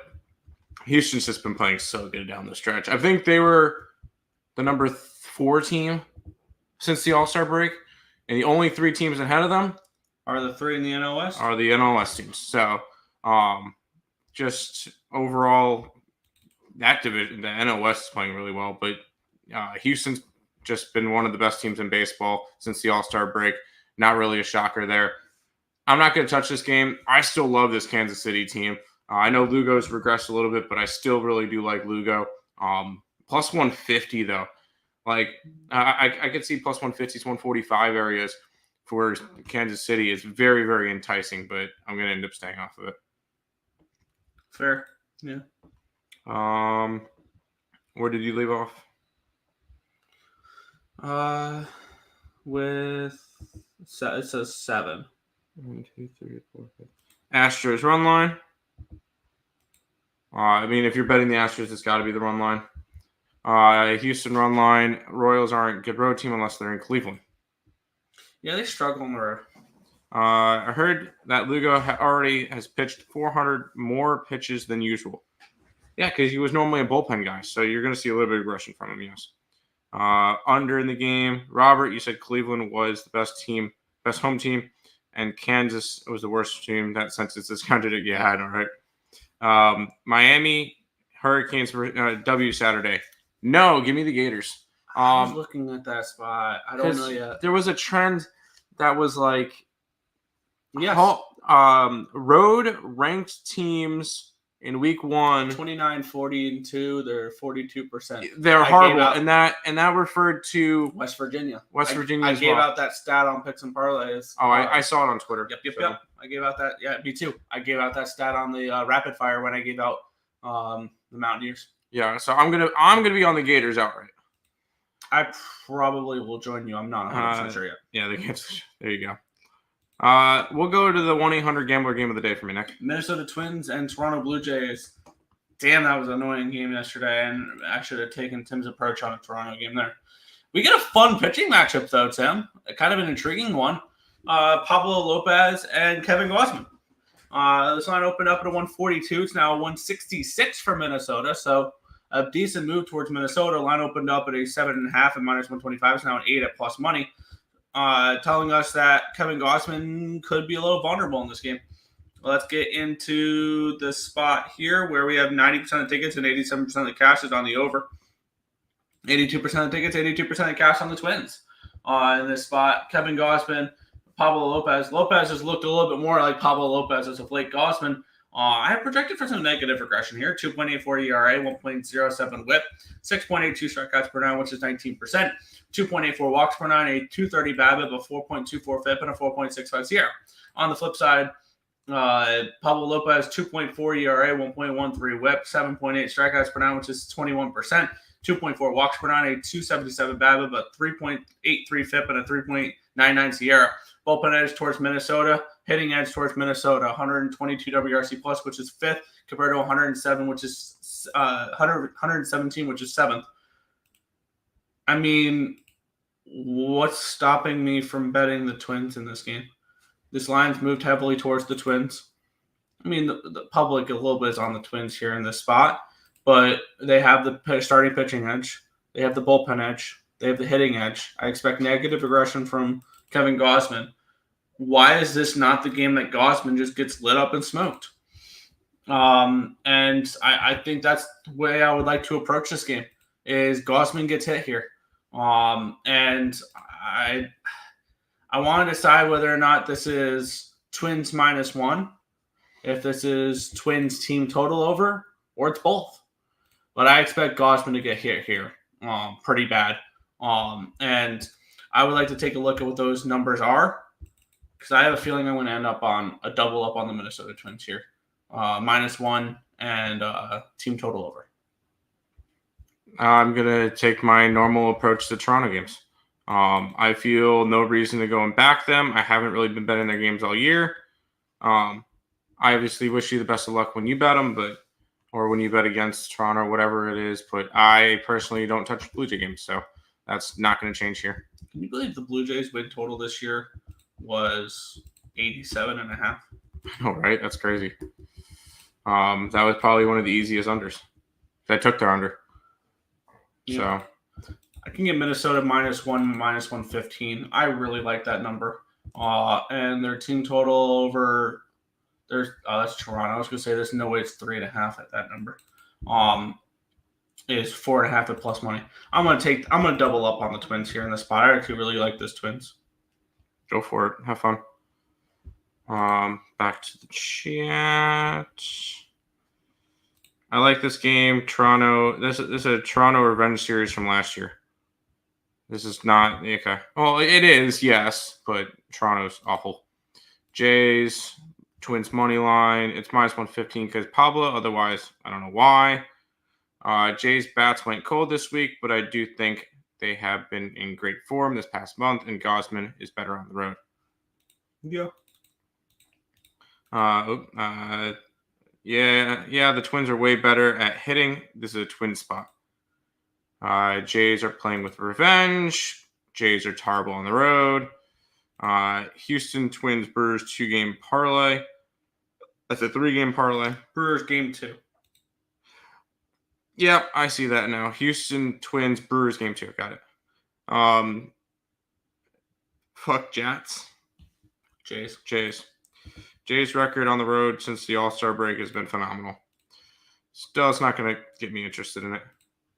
Houston's just been playing so good down the stretch. I think they were the number 4 team since the All-Star break. And the only 3 teams ahead of them are the 3 in the NL West? Are the NL West teams. So just overall, that division, the NL West is playing really well. But Houston's just been one of the best teams in baseball since the All-Star break. Not really a shocker there. I'm not going to touch this game. I still love this Kansas City team. I know Lugo's regressed a little bit, but I still really do like Lugo. Plus 150, though. Like, I could see plus 150s, 145 areas for Kansas City. It's very, very enticing, but I'm going to end up staying off of it. Fair. Yeah. Where did you leave off? With it says 7. 1, 2, 3, 4, 5. Astros run line. I mean, if you're betting the Astros, it's got to be the run line. Houston run line. Royals aren't a good road team unless they're in Cleveland. Yeah, they struggle on the road. I heard that Lugo already has pitched 400 more pitches than usual. Yeah, because he was normally a bullpen guy, so you're going to see a little bit of aggression from him, yes. Under in the game. Robert, you said Cleveland was the best home team, and Kansas was the worst team. That sense it's discounted it. Yeah, I know, right? Miami Hurricanes W Saturday. No, give me the Gators. I was looking at that spot. I don't know yet. There was a trend that was like, yes, road ranked teams in week 1, 29, 40, and 2. They're 42%. They're horrible, and that referred to West Virginia. I gave out that stat on Picks and Parleys. Oh, I saw it on Twitter. Yep. I gave out that. Yeah, me too. I gave out that stat on the rapid fire when I gave out the Mountaineers. Yeah, so I'm gonna be on the Gators outright. I probably will join you. I'm not 100% sure yet. Yeah, the Gators. There you go. We'll go to the 1-800-GAMBLER game of the day for me, Nick. Minnesota Twins and Toronto Blue Jays. Damn, that was an annoying game yesterday, and I should have taken Tim's approach on a Toronto game there. We get a fun pitching matchup, though, Tim. Kind of an intriguing one. Pablo Lopez and Kevin Gausman. This line opened up at a 142. It's now a 166 for Minnesota, so a decent move towards Minnesota. Line opened up at a 7.5 and minus 125. It's now an 8 at plus money. Telling us that Kevin Gausman could be a little vulnerable in this game. Let's get into the spot here where we have 90% of tickets and 87% of the cash is on the over. 82% of tickets, 82% of cash on the Twins. In this spot, Kevin Gausman, Pablo Lopez. Lopez has looked a little bit more like Pablo Lopez as of late. Gausman, I have projected for some negative regression here. 2.84 ERA, 1.07 whip, 6.82 strikeouts per 9, which is 19%. 2.84 walks per 9, a 230 BABIP, a 4.24 FIP, and a 4.65 SIERA. On the flip side, Pablo Lopez, 2.4 ERA, 1.13 whip, 7.8 strikeouts per 9, which is 21%. 2.4 walks per 9, a 277 BABIP, a 3.83 FIP, and a 3.99 SIERA. Bullpen edge towards Minnesota, hitting edge towards Minnesota, 122 WRC plus, which is 5th, compared to 107, which is 117, which is 7th. I mean, what's stopping me from betting the Twins in this game? This line's moved heavily towards the Twins. I mean, the public a little bit is on the Twins here in this spot, but they have the starting pitching edge. They have the bullpen edge. They have the hitting edge. I expect negative aggression from Kevin Gausman. Why is this not the game that Gausman just gets lit up and smoked? And I think that's the way I would like to approach this game is Gausman gets hit here. And I want to decide whether or not this is Twins -1, if this is Twins team total over, or it's both. But I expect Gausman to get hit here pretty bad. And I would like to take a look at what those numbers are, because I have a feeling I'm going to end up on a double up on the Minnesota Twins here. -1 and team total over. I'm going to take my normal approach to Toronto games. I feel no reason to go and back them. I haven't really been betting their games all year. I obviously wish you the best of luck when you bet them, or when you bet against Toronto, whatever it is. But I personally don't touch Blue Jay games, so that's not going to change here. Can you believe the Blue Jays win total this year was 87.5? Oh, right? That's crazy. That was probably one of the easiest unders. I took their under. Yeah. So I can get Minnesota -1, -115. I really like that number. And their team total over that's Toronto. I was gonna say there's no way it's 3.5 at that number. is 4.5 at plus money. I'm gonna double up on the Twins here in the spot. I actually really like this Twins. Go for it. Have fun. Back to the chat. I like this game. Toronto. This is a Toronto revenge series from last year. This is not okay. Well, it is, yes, but Toronto's awful. Jays, Twins money line. It's minus 115 because Pablo. Otherwise, I don't know why. Jays bats went cold this week, but I do think they have been in great form this past month, and Gosman is better on the road. Yeah. Yeah, the Twins are way better at hitting. This is a Twin spot. Jays are playing with revenge. Jays are terrible on the road. Houston Twins Brewers 2-game parlay. That's a 3-game parlay. Brewers game 2. Yep, I see that now. Houston Twins Brewers game 2. Got it. Fuck Jets. Jays record on the road since the All-Star break has been phenomenal. Still, it's not going to get me interested in it.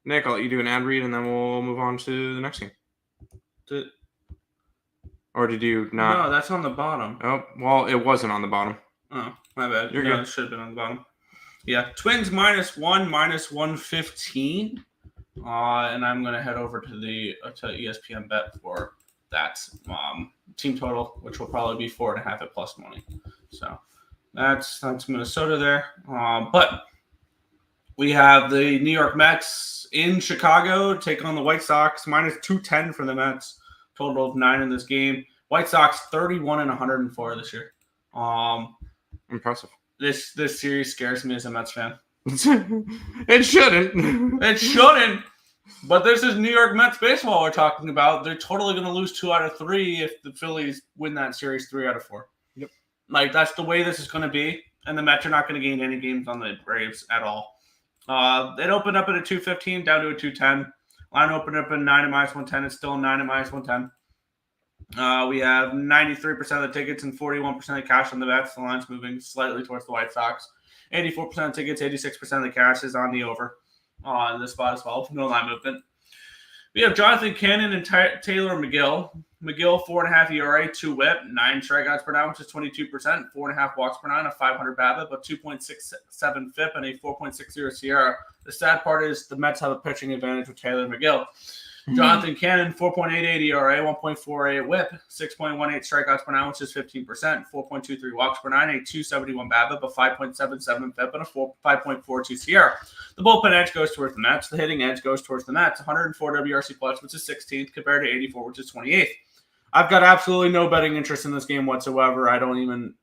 Nick, I'll let you do an ad read, and then we'll move on to the next game. Or did you not? No, that's on the bottom. Oh, well, it wasn't on the bottom. Oh, my bad. You're good. It should have been on the bottom. Yeah, Twins -1, minus 115. And I'm going to head over to to ESPN Bet for that team total, which will probably be 4.5 at plus money. So that's Minnesota there. But we have the New York Mets in Chicago take on the White Sox, minus 210 for the Mets. Total of 9 in this game. White Sox 31 and 104 this year. Impressive. This series scares me as a Mets fan. It shouldn't. It shouldn't. But this is New York Mets baseball we're talking about. They're totally going to lose 2 out of 3 if the Phillies win that series 3 out of 4. Yep. Like, that's the way this is going to be. And the Mets are not going to gain any games on the Braves at all. It opened up at a 215, down to a 210. Line opened up at 9 at minus 110. It's still 9 at minus 110. We have 93% of the tickets and 41% of the cash on the bets. The line's moving slightly towards the White Sox. 84% of tickets, 86% of the cash is on the over in this spot as well. No line movement. We have Jonathan Cannon and Taylor McGill. McGill, 4.5 ERA, 2 whip, 9 strikeouts per nine, which is 22%, 4.5 walks per nine, a 500 BABIP, but 2.67 FIP, and a 4.60 SIERA. The sad part is the Mets have a pitching advantage with Taylor McGill. Jonathan Cannon, 4.88 ERA, 1.48 whip, 6.18 strikeouts per nine, which is 15%, 4.23 walks per nine, a 271 BABIP, a 5.77 FIP, and a 5.42 SIERA. The bullpen edge goes towards the Mets. The hitting edge goes towards the Mets. 104 WRC plus, which is 16th, compared to 84, which is 28th. I've got absolutely no betting interest in this game whatsoever. I lean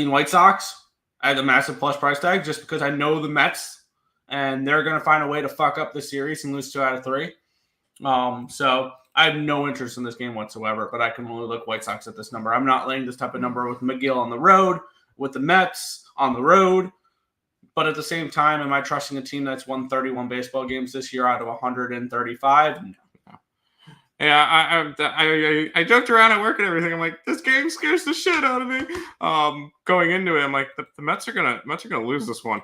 White Sox. I have a massive plus price tag just because I know the Mets and they're going to find a way to fuck up the series and lose 2 out of 3. So I have no interest in this game whatsoever, but I can only look White Sox at this number. I'm not laying this type of number with McGill on the road, with the Mets on the road. But at the same time, am I trusting a team that's won 31 baseball games this year out of 135? No. Yeah, I joked around at work and everything. I'm like, this game scares the shit out of me. Going into it, I'm like, the Mets are gonna lose this one.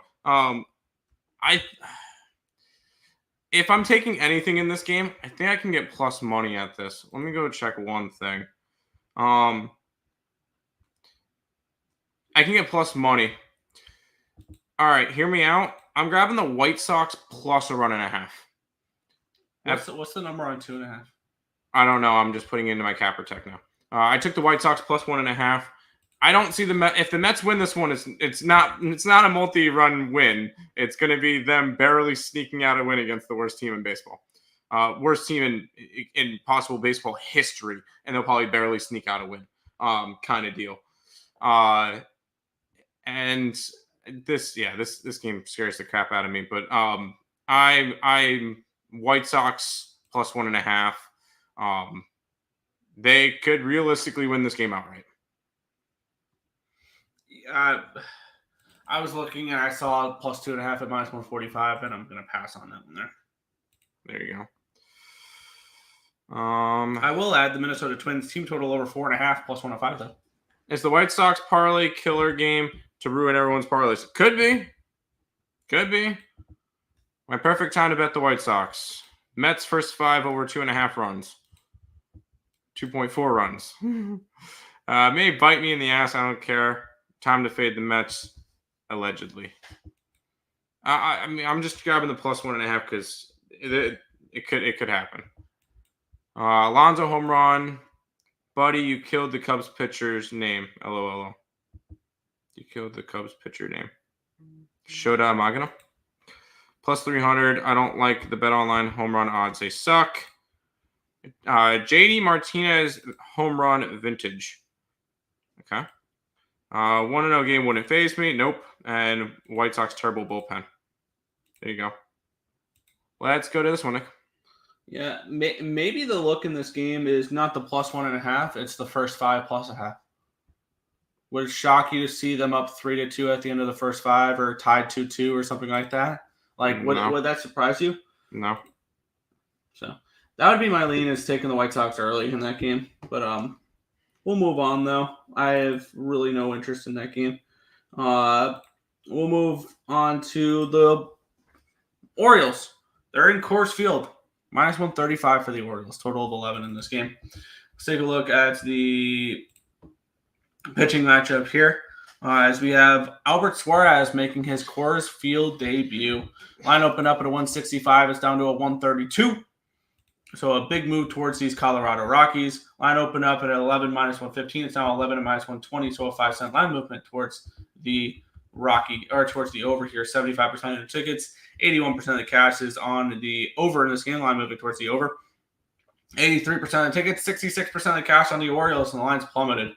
If I'm taking anything in this game, I think I can get plus money at this. Let me go check one thing. I can get plus money. All right, hear me out. I'm grabbing the White Sox plus a 1.5. What's the number on 2.5? I don't know. I'm just putting it into my CapperTek now. I took the White Sox plus 1.5. I don't see the Mets. If the Mets win this one, it's not a multi-run win. It's going to be them barely sneaking out a win against the worst team in baseball, worst team in possible baseball history, and they'll probably barely sneak out a win, kind of deal. And this game scares the crap out of me. But I'm White Sox plus 1.5. They could realistically win this game outright. I was looking and I saw plus 2.5 at minus 145, and I'm going to pass on that one there. There you go. I will add the Minnesota Twins team total over 4.5 plus 105 though. Is the White Sox parlay killer game to ruin everyone's parlays? Could be. My perfect time to bet the White Sox. Mets first 5 over 2.5 runs. 2.4 runs. May bite me in the ass. I don't care. Time to fade the Mets, allegedly. I mean, I'm just grabbing the plus 1.5 because it could happen. Alonso home run. Buddy, you killed the Cubs pitcher's name. LOL. You killed the Cubs pitcher name. Shota Magano. Plus 300. I don't like the Bet Online home run odds. They suck. JD Martinez home run vintage. Okay. 1-0 game wouldn't faze me. Nope. And White Sox terrible bullpen. There you go. Let's go to this one, Nick. Yeah, maybe the look in this game is not the plus 1.5. It's the first 5 plus a half. Would it shock you to see them up 3-2 at the end of the first 5 or tied 2-2 or something like that? Like, would that surprise you? No. So that would be my lean, is taking the White Sox early in that game. But we'll move on, though. I have really no interest in that game. We'll move on to the Orioles. They're in Coors Field. Minus 135 for the Orioles. Total of 11 in this game. Let's take a look at the pitching matchup here. As we have Albert Suarez making his Coors Field debut. Line opened up at a 165. It's down to a 132. So a big move towards these Colorado Rockies. Line opened up at 11 minus 115. It's now 11 and minus 120. So a 5-cent line movement towards the towards the over here. 75% of the tickets. 81% of the cash is on the over in this game. Line moving towards the over. 83% of the tickets. 66% of the cash on the Orioles, and the line's plummeted.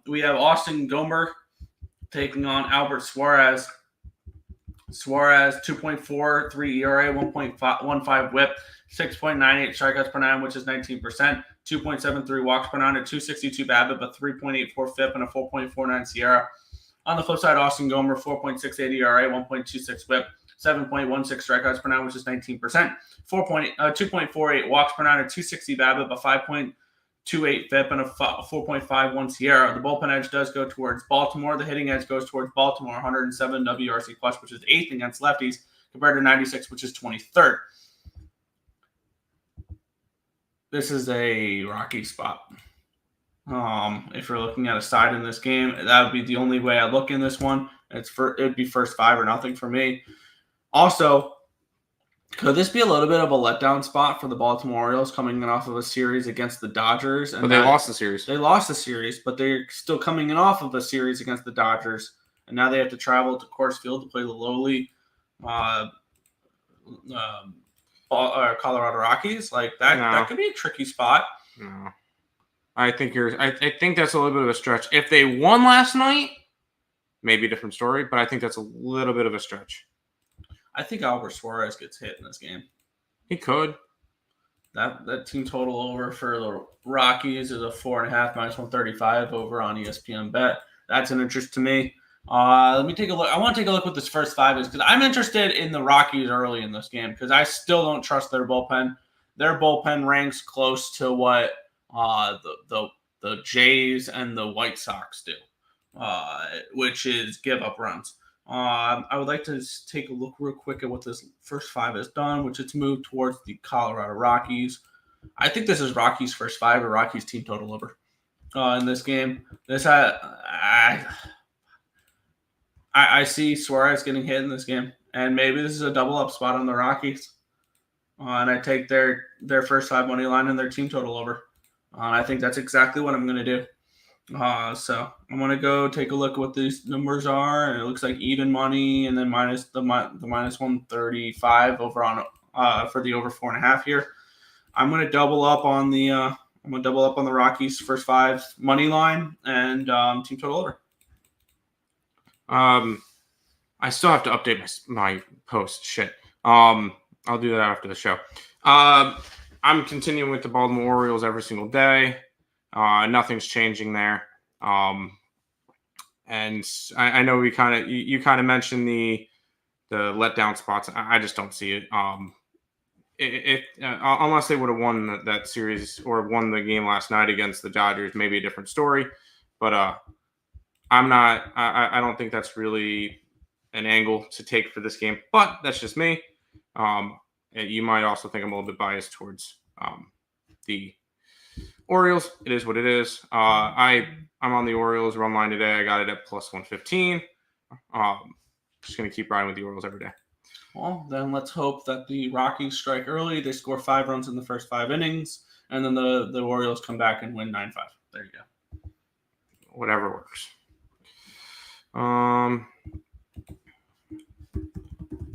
We have Austin Gomer taking on Albert Suarez. Suarez, 2.43 ERA, 1.15 whip, 6.98 strikeouts per 9, which is 19%, 2.73 walks per 9, a 262 BABIP, a 3.84 FIP, and a 4.49 SIERA. On the flip side, Austin Gomer, 4.68 ERA, 1.26 whip, 7.16 strikeouts per 9, which is 19%, 2.48 walks per 9, a 260 BABIP, a 5.28 FIP, and a 4.51 SIERA. The bullpen edge does go towards Baltimore. The hitting edge goes towards Baltimore, 107 WRC plus, which is 8th against lefties, compared to 96, which is 23rd. This is a rocky spot. If you're looking at a side in this game, that would be the only way I look in this one. It'd be first 5 or nothing for me. Also, could this be a little bit of a letdown spot for the Baltimore Orioles coming in off of a series against the Dodgers? But they lost the series. They lost the series, but they're still coming in off of a series against the Dodgers, and now they have to travel to Coors Field to play the lowly Colorado Rockies. Like that, that could be a tricky spot. No. I think that's a little bit of a stretch. If they won last night, maybe a different story, but I think that's a little bit of a stretch. I think Albert Suarez gets hit in this game. He could. That team total over for the Rockies is a 4.5 minus 135 over on ESPN Bet. That's an interest to me. Let me take a look. I want to take a look what this first 5 is, because I'm interested in the Rockies early in this game because I still don't trust their bullpen. Their bullpen ranks close to what the Jays and the White Sox do, which is give up runs. I would like to just take a look real quick at what this first 5 has done, which it's moved towards the Colorado Rockies. I think this is Rockies' first 5 or Rockies team total over in this game. I see Suarez getting hit in this game, and maybe this is a double up spot on the Rockies. And I take their first 5 money line and their team total over. I think that's exactly what I'm going to do. So I'm going to go take a look at what these numbers are. And it looks like even money and then minus the minus 135 over on for the over 4.5 here. I'm going to double up on the Rockies first 5 money line and team total over. I still have to update my post. Shit. I'll do that after the show. I'm continuing with the Baltimore Orioles every single day. Nothing's changing there. And I know you kind of mentioned the letdown spots. I just don't see it. Unless they would have won that series or won the game last night against the Dodgers, maybe a different story. But I don't think that's really an angle to take for this game, but that's just me. You might also think I'm a little bit biased towards the Orioles. It is what it is. I'm on the Orioles run line today. I got it at plus 115. Just going to keep riding with the Orioles every day. Well, then let's hope that the Rockies strike early. They score 5 runs in the first 5 innings, and then the Orioles come back and win 9-5. There you go. Whatever works.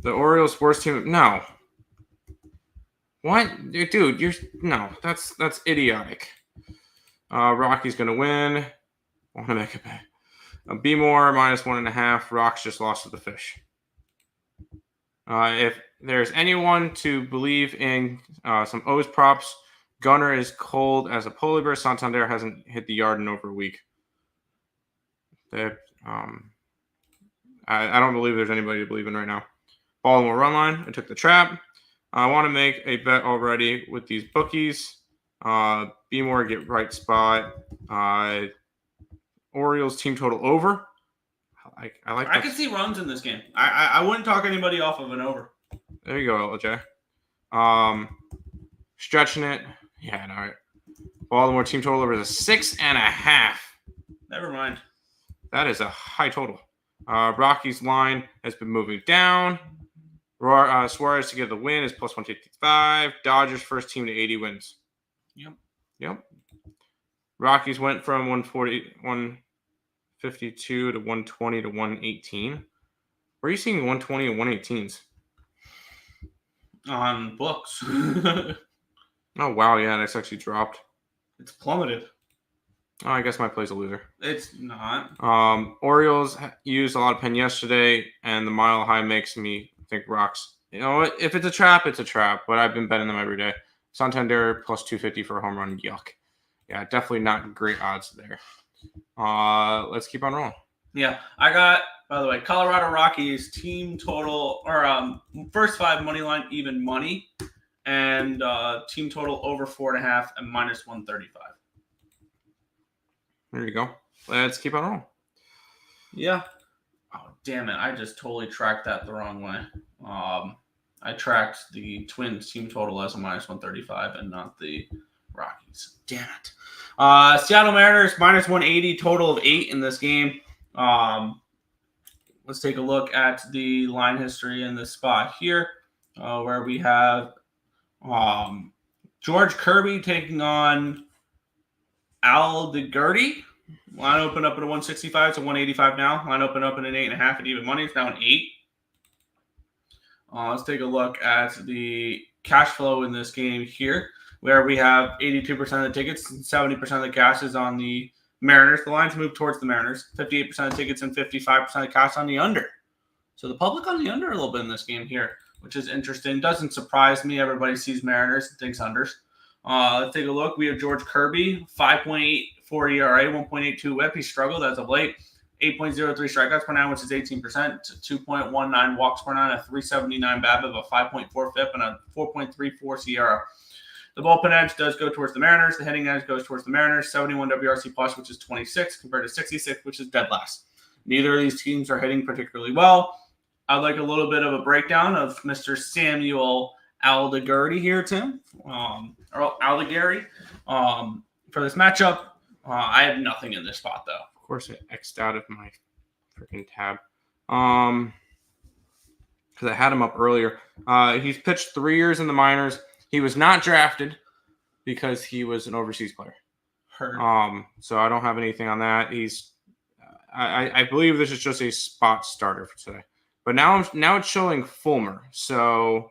The Orioles worst team. No. What? Dude, that's idiotic. Rocky's going to win. I want to make it bet. B more minus 1.5. Rocks just lost to the Fish. If there's anyone to believe in some O's props, Gunnar is cold as a polar bear. Santander hasn't hit the yard in over a week. I don't believe there's anybody to believe in right now. Baltimore run line. I took the trap. I want to make a bet already with these bookies. Be more get right spot. Orioles team total over. I could see runs in this game. I wouldn't talk anybody off of an over. There you go, LJ. Stretching it. Yeah, no. Baltimore team total over is a 6.5. Never mind. That is a high total. Rockies line has been moving down. Suarez to get the win is plus 155. Dodgers first team to 80 wins. Yep. Rockies went from 152 to 120 to 118. Where are you seeing 120 and 118s? On books. Oh, wow. Yeah, that's actually dropped. It's plummeted. Oh, I guess my play's a loser. It's not. Orioles used a lot of pen yesterday, and the mile high makes me think Rocks. You know what? If it's a trap, it's a trap, but I've been betting them every day. Santander plus 250 for a home run. Yuck. Yeah, definitely not great odds there. Let's keep on rolling. Yeah, I got, by the way, Colorado Rockies team total, or first 5 money line even money, and team total over 4.5 and minus 135. There you go. Let's keep on rolling. Yeah. Oh, damn it. I just totally tracked that the wrong way. I tracked the Twins team total as a minus 135 and not the Rockies. Damn it. Seattle Mariners minus 180, total of 8 in this game. Let's take a look at the line history in this spot here, where we have George Kirby taking on Al DeGurdy. Line open up at a 165 to 185 now. Line open up at an 8.5 at even money. It's now an 8. Let's take a look at the cash flow in this game here, where we have 82% of the tickets and 70% of the cash is on the Mariners. The lines move towards the Mariners. 58% of tickets and 55% of cash on the under. So the public on the under a little bit in this game here, which is interesting. Doesn't surprise me. Everybody sees Mariners and thinks unders. Let's take a look. We have George Kirby, 5.84 ERA, 1.82 whip. He struggled as of late. 8.03 strikeouts per 9, which is 18%, 2.19 walks per 9, a 379 BABIP, a 5.4 FIP, and a 4.34 SIERA. The bullpen edge does go towards the Mariners. The hitting edge goes towards the Mariners. 71 WRC plus, which is 26, compared to 66, which is dead last. Neither of these teams are hitting particularly well. I'd like a little bit of a breakdown of Mr. Samuel Aldeguerdi here, Tim. Or Aldeguerdi. For this matchup, I have nothing in this spot, though. Of course, I X'd out of my freaking tab. Because I had him up earlier. He's pitched 3 years in the minors. He was not drafted because he was an overseas player. Heard. So I don't have anything on that. I believe this is just a spot starter for today. But now it's showing Fulmer. So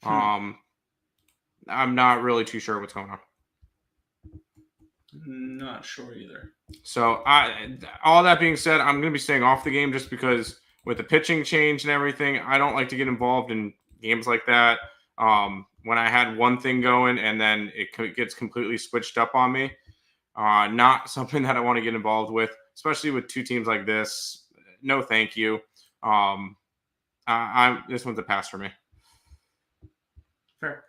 I'm not really too sure what's going on. Not sure either. So all that being said, I'm going to be staying off the game just because with the pitching change and everything, I don't like to get involved in games like that. When I had one thing going and then it gets completely switched up on me, not something that I want to get involved with, especially with two teams like this. No, thank you. This one's a pass for me. Fair.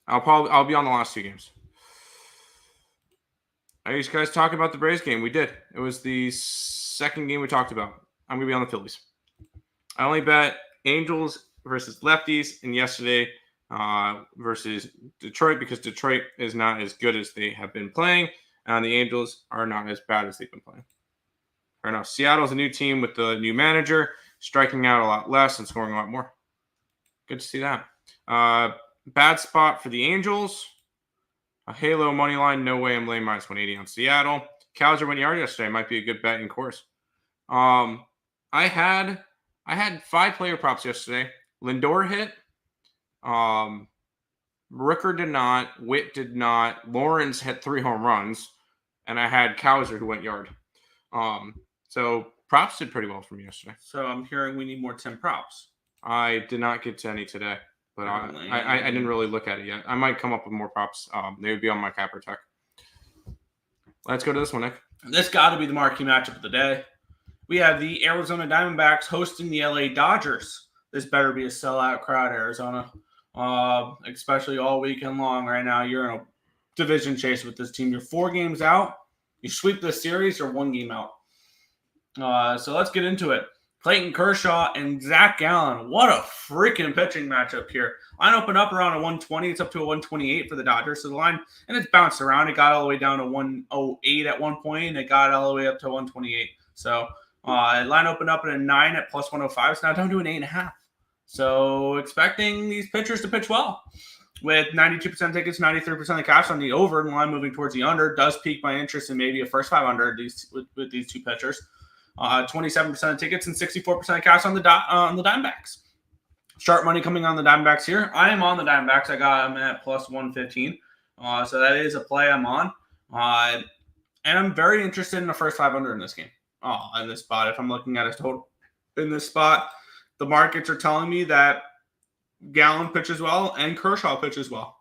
I'll be on the last two games. Are you guys talking about the Braves game? We did. It was the second game we talked about. I'm going to be on the Phillies. I only bet Angels versus lefties and yesterday versus Detroit because Detroit is not as good as they have been playing, and the Angels are not as bad as they've been playing. Right now, Seattle's a new team with the new manager, striking out a lot less and scoring a lot more. Good to see that. Bad spot for the Angels. A Halo money line. No way I'm laying minus 180 on Seattle. Cowser went yard yesterday. Might be a good bet in course. I had 5 player props yesterday. Lindor hit. Rooker did not. Witt did not. Lawrence had 3 home runs. And I had Cowser who went yard. So props did pretty well for me yesterday. So I'm hearing we need more 10 props. I did not get to any today. But I didn't really look at it yet. I might come up with more props. They would be on my CapperTek. Let's go to this one, Nick. This got to be the marquee matchup of the day. We have the Arizona Diamondbacks hosting the LA Dodgers. This better be a sellout crowd, Arizona. Especially all weekend long right now. You're in a division chase with this team. You're 4 games out. You sweep this series, you're 1 game out. So let's get into it. Clayton Kershaw and Zach Gallen. What a freaking pitching matchup here. Line opened up around a 120. It's up to a 128 for the Dodgers. So the line, and it's bounced around. It got all the way down to 108 at one point, and it got all the way up to 128. So line opened up at a 9 at plus 105. It's now down to an 8.5. So expecting these pitchers to pitch well. With 92% tickets, 93% of the cash on the over, and line moving towards the under. Does pique my interest in maybe a first 500 with these 2 pitchers. 27% of tickets and 64% of cash on the Diamondbacks. Sharp money coming on the Diamondbacks here. I am on the Diamondbacks. I got them at plus 115. So that is a play I'm on. And I'm very interested in the first 500 in this game. In this spot. If I'm looking at a total in this spot, the markets are telling me that Gallen pitches well and Kershaw pitches well.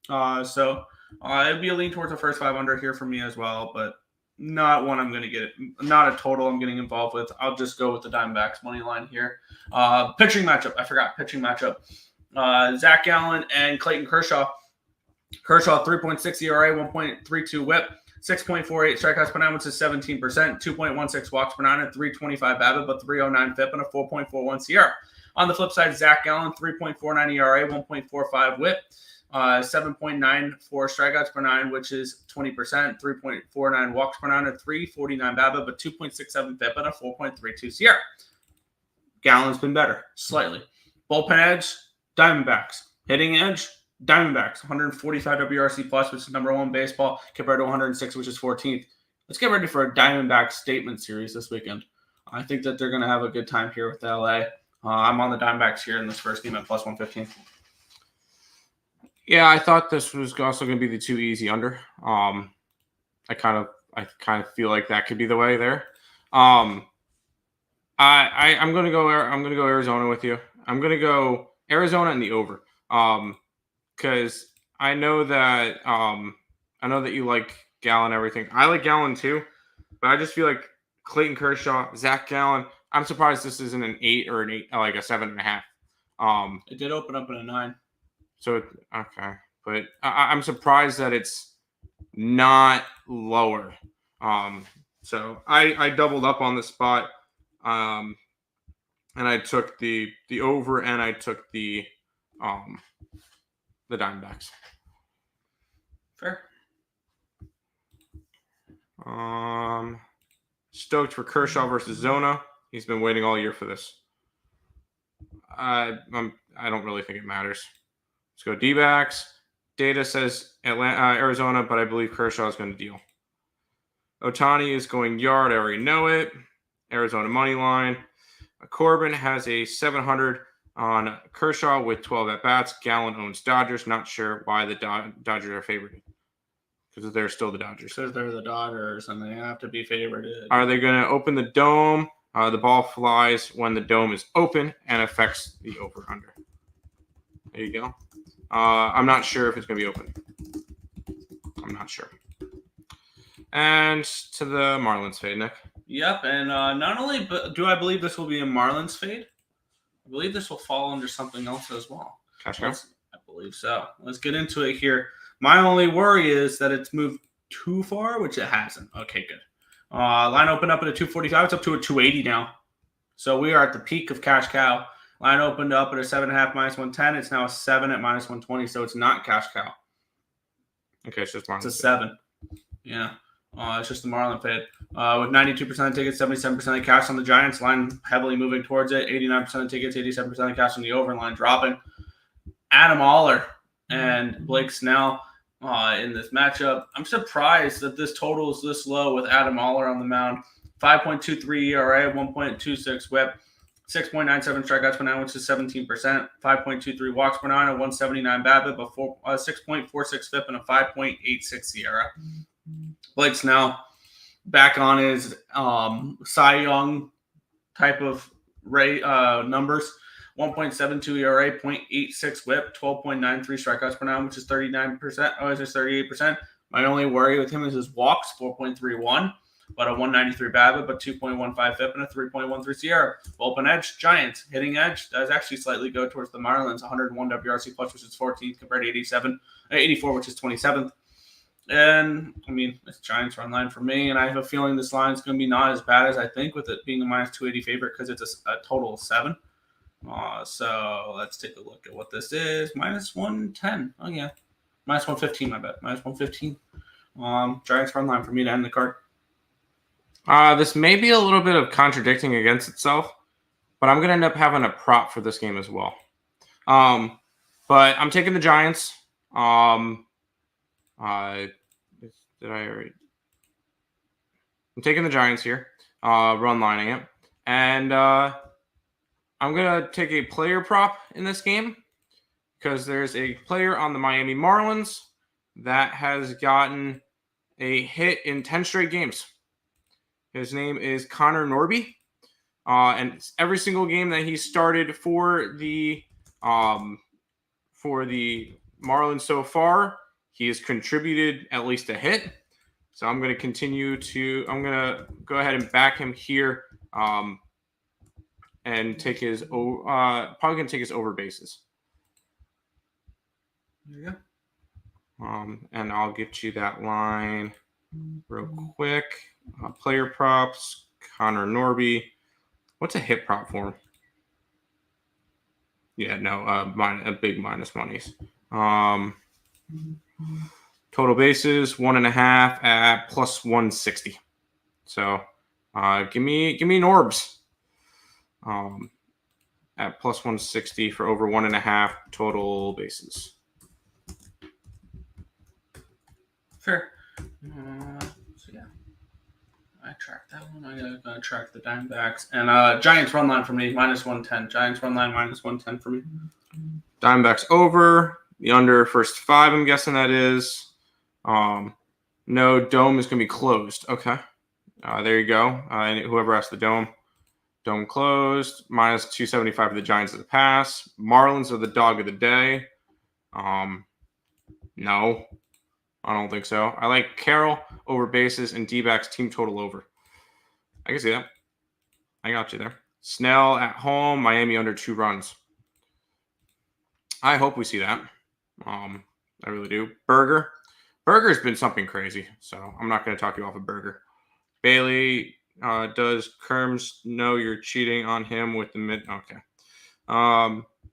So it'd be a lean towards the first 500 here for me as well, but not one I'm going to get. Not a total I'm getting involved with. I'll just go with the Diamondbacks money line here. Pitching matchup. I forgot. Pitching matchup. Zach Gallen and Clayton Kershaw. Kershaw 3.6 ERA, 1.32 WHIP, 6.48 strikeouts per 9, which is 17%, 2.16 walks per 9, and 3.25 BABIP, but 3.09 FIP, and a 4.41 SIERA. On the flip side, Zach Gallen 3.49 ERA, 1.45 WHIP. 7.94 strikeouts per 9, which is 20%, 3.49 walks per 9, and 3.49 BABIP, but 2.67 FIP, and a 4.32 SIERA. Gallen's been better, slightly. Bullpen edge, Diamondbacks. Hitting edge, Diamondbacks. 145 WRC plus, which is number 1 baseball, compared to 106, which is 14th. Let's get ready for a Diamondback statement series this weekend. I think that they're going to have a good time here with LA. I'm on the Diamondbacks here in this first game at plus 115. Yeah, I thought this was also going to be the too easy under. I kind of feel like that could be the way there. I'm going to go Arizona with you. I'm going to go Arizona and the over. Because I know that you like Gallen and everything. I like Gallen too, but I just feel like Clayton Kershaw, Zach Gallen. I'm surprised this isn't an 8 or an 8, like a 7.5. It did open up in a 9. So, okay. But I'm surprised that it's not lower. So I doubled up on the spot. And I took the over and I took the Diamondbacks. Fair. Stoked for Kershaw versus Zona. He's been waiting all year for this. I don't really think it matters. Let's go D-backs. Data says Arizona, but I believe Kershaw is going to deal. Ohtani is going yard. I already know it. Arizona money line. Corbin has a 700 on Kershaw with 12 at-bats. Gallen owns Dodgers. Not sure why the Dodgers are favored. Because they're still the Dodgers. Because they're the Dodgers, and they have to be favored. Are they going to open the dome? The ball flies when the dome is open and affects the over-under. There you go. I'm not sure if it's going to be open. I'm not sure. And to the Marlins fade, Nick. Yep, and not only do I believe this will be a Marlins fade, I believe this will fall under something else as well. Cash cow? I believe so. Let's get into it here. My only worry is that it's moved too far, which it hasn't. Okay, good. Line opened up at a 245. It's up to a 280 now. So we are at the peak of cash cow. Line opened up at a 7.5 minus 110. It's now a 7 at minus 120. So it's not cash cow. Okay, it's just It's a 7. Yeah. It's just the Marlin fade. With 92% of tickets, 77% of cash on the Giants. Line heavily moving towards it. 89% of tickets, 87% of cash on the over, and line dropping. Adam Aller and Blake Snell in this matchup. I'm surprised that this total is this low with Adam Aller on the mound. 5.23 ERA, 1.26 whip, 6.97 strikeouts per nine, which is 17%. 5.23 walks per nine, a 179 BABIP, a 6.46 FIP, and a 5.86 ERA. Blake Snell back on his Cy Young type of numbers. 1.72 ERA, 0.86 whip, 12.93 strikeouts per nine, which is 39%. Oh, is it 38%? My only worry with him is his walks, 4.31, but a 193 BABIP, but 2.15 FIP, and a 3.13 SIERA. Open edge, Giants. Hitting edge does actually slightly go towards the Marlins, 101 WRC plus, which is 14th, compared to 84, which is 27th. And, I mean, it's Giants run line for me, and I have a feeling this line is going to be not as bad as I think, with it being a minus 280 favorite, because it's a total of 7. So let's take a look at what this is. Minus 110. Oh, yeah. Minus 115, I bet. Minus 115. Giants run line for me to end the card. This may be a little bit of contradicting against itself, but I'm going to end up having a prop for this game as well. But I'm taking the Giants. Did I already? I'm taking the Giants here, run lining it. And I'm going to take a player prop in this game because there's a player on the Miami Marlins that has gotten a hit in 10 straight games. His name is Connor Norby. And every single game that he started for the Marlins so far, he has contributed at least a hit. So I'm going to I'm going to go ahead and back him here and take his, probably going to take his over bases. There you go. And I'll get you that line real quick. Player props, Connor Norby. What's a hit prop for him? Yeah, no, a big minus monies. Total bases 1.5 at plus 160. So give me Norbs at plus 160 for over 1.5 total bases. Sure. So yeah, I tracked that one. I gotta track the Diamondbacks and Giants run line for me minus 110. Giants run line minus 110 for me. Diamondbacks over. The under first 5, I'm guessing that is. No, dome is going to be closed. Okay. There you go. Whoever asked the dome. Dome closed. Minus 275 for the Giants as a pass. Marlins are the dog of the day. No, I don't think so. I like Carroll over bases and D-backs team total over. I can see that. I got you there. Snell at home. Miami under 2 runs. I hope we see that. I really do. Burger's been something crazy, so I'm not going to talk you off of Burger. Bailey, does Kerms know you're cheating on him with the mid? Okay.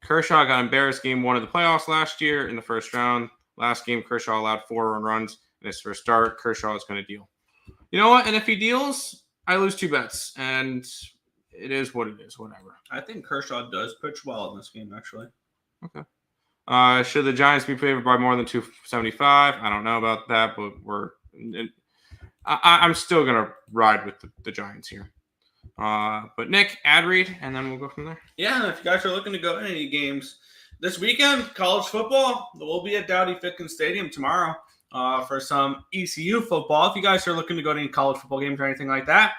Kershaw got embarrassed game 1 of the playoffs last year in the first round. Last game, Kershaw allowed 4 runs in his first start. Kershaw is going to deal. You know what? And if he deals, I lose 2 bets, and it is what it is. Whatever. I think Kershaw does pitch well in this game, actually. Okay. Should the Giants be favored by more than 275? I don't know about that, but I'm still going to ride with the Giants here. But Nick, ad read, and then we'll go from there. Yeah, if you guys are looking to go to any games this weekend, college football, we'll be at Dowdy-Fitkins Stadium tomorrow for some ECU football. If you guys are looking to go to any college football games or anything like that,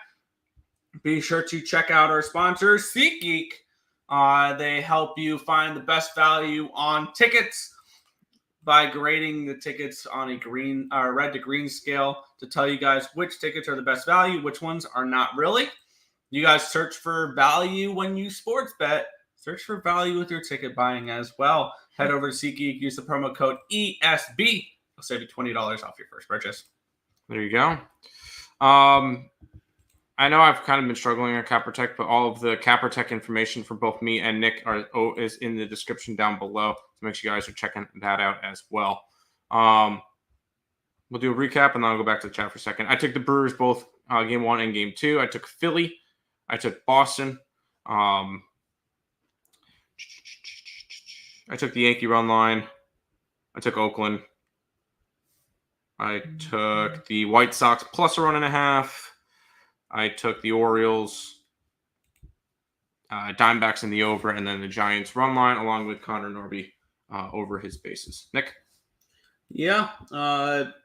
be sure to check out our sponsor, SeatGeek. They help you find the best value on tickets by grading the tickets on a red to green scale to tell you guys which tickets are the best value, which ones are not really. You guys search for value when you sports bet. Search for value with your ticket buying as well. Head over to SeatGeek. Use the promo code ESB. It'll save you $20 off your first purchase. There you go. I know I've kind of been struggling on CapperTek, but all of the CapperTek information for both me and Nick is in the description down below. So make sure you guys are checking that out as well. We'll do a recap, and then I'll go back to the chat for a second. I took the Brewers both game 1 and game 2. I took Philly. I took Boston. I took the Yankee run line. I took Oakland. I took the White Sox plus a 1.5. I took the Orioles, Diamondbacks in the over, and then the Giants run line, along with Connor Norby over his bases. Nick? Yeah,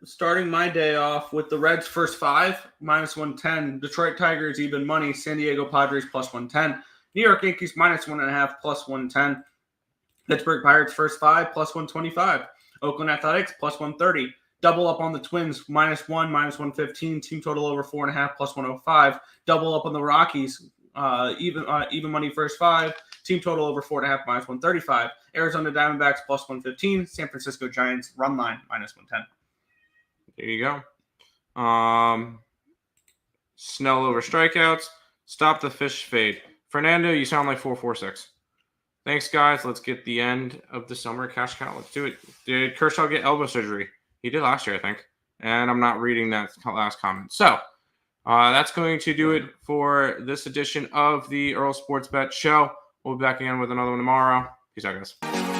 starting my day off with the Reds first 5, minus 110. Detroit Tigers, even money. San Diego Padres, plus 110. New York Yankees, minus 1.5, plus 110. Pittsburgh Pirates first 5, plus 125. Oakland Athletics, plus 130. Double up on the Twins, minus 1, minus 115. Team total over 4.5, plus 105. Double up on the Rockies, even money first 5. Team total over 4.5, minus 135. Arizona Diamondbacks, plus 115. San Francisco Giants, run line, minus 110. There you go. Snell over strikeouts. Stop the fish fade. Fernando, you sound like 446. Thanks, guys. Let's get the end of the summer cash cow. Let's do it. Did Kershaw get elbow surgery? He did last year, I think. And I'm not reading that last comment. So that's going to do it for this edition of the Earle Sports Bet Show. We'll be back again with another one tomorrow. Peace out, guys.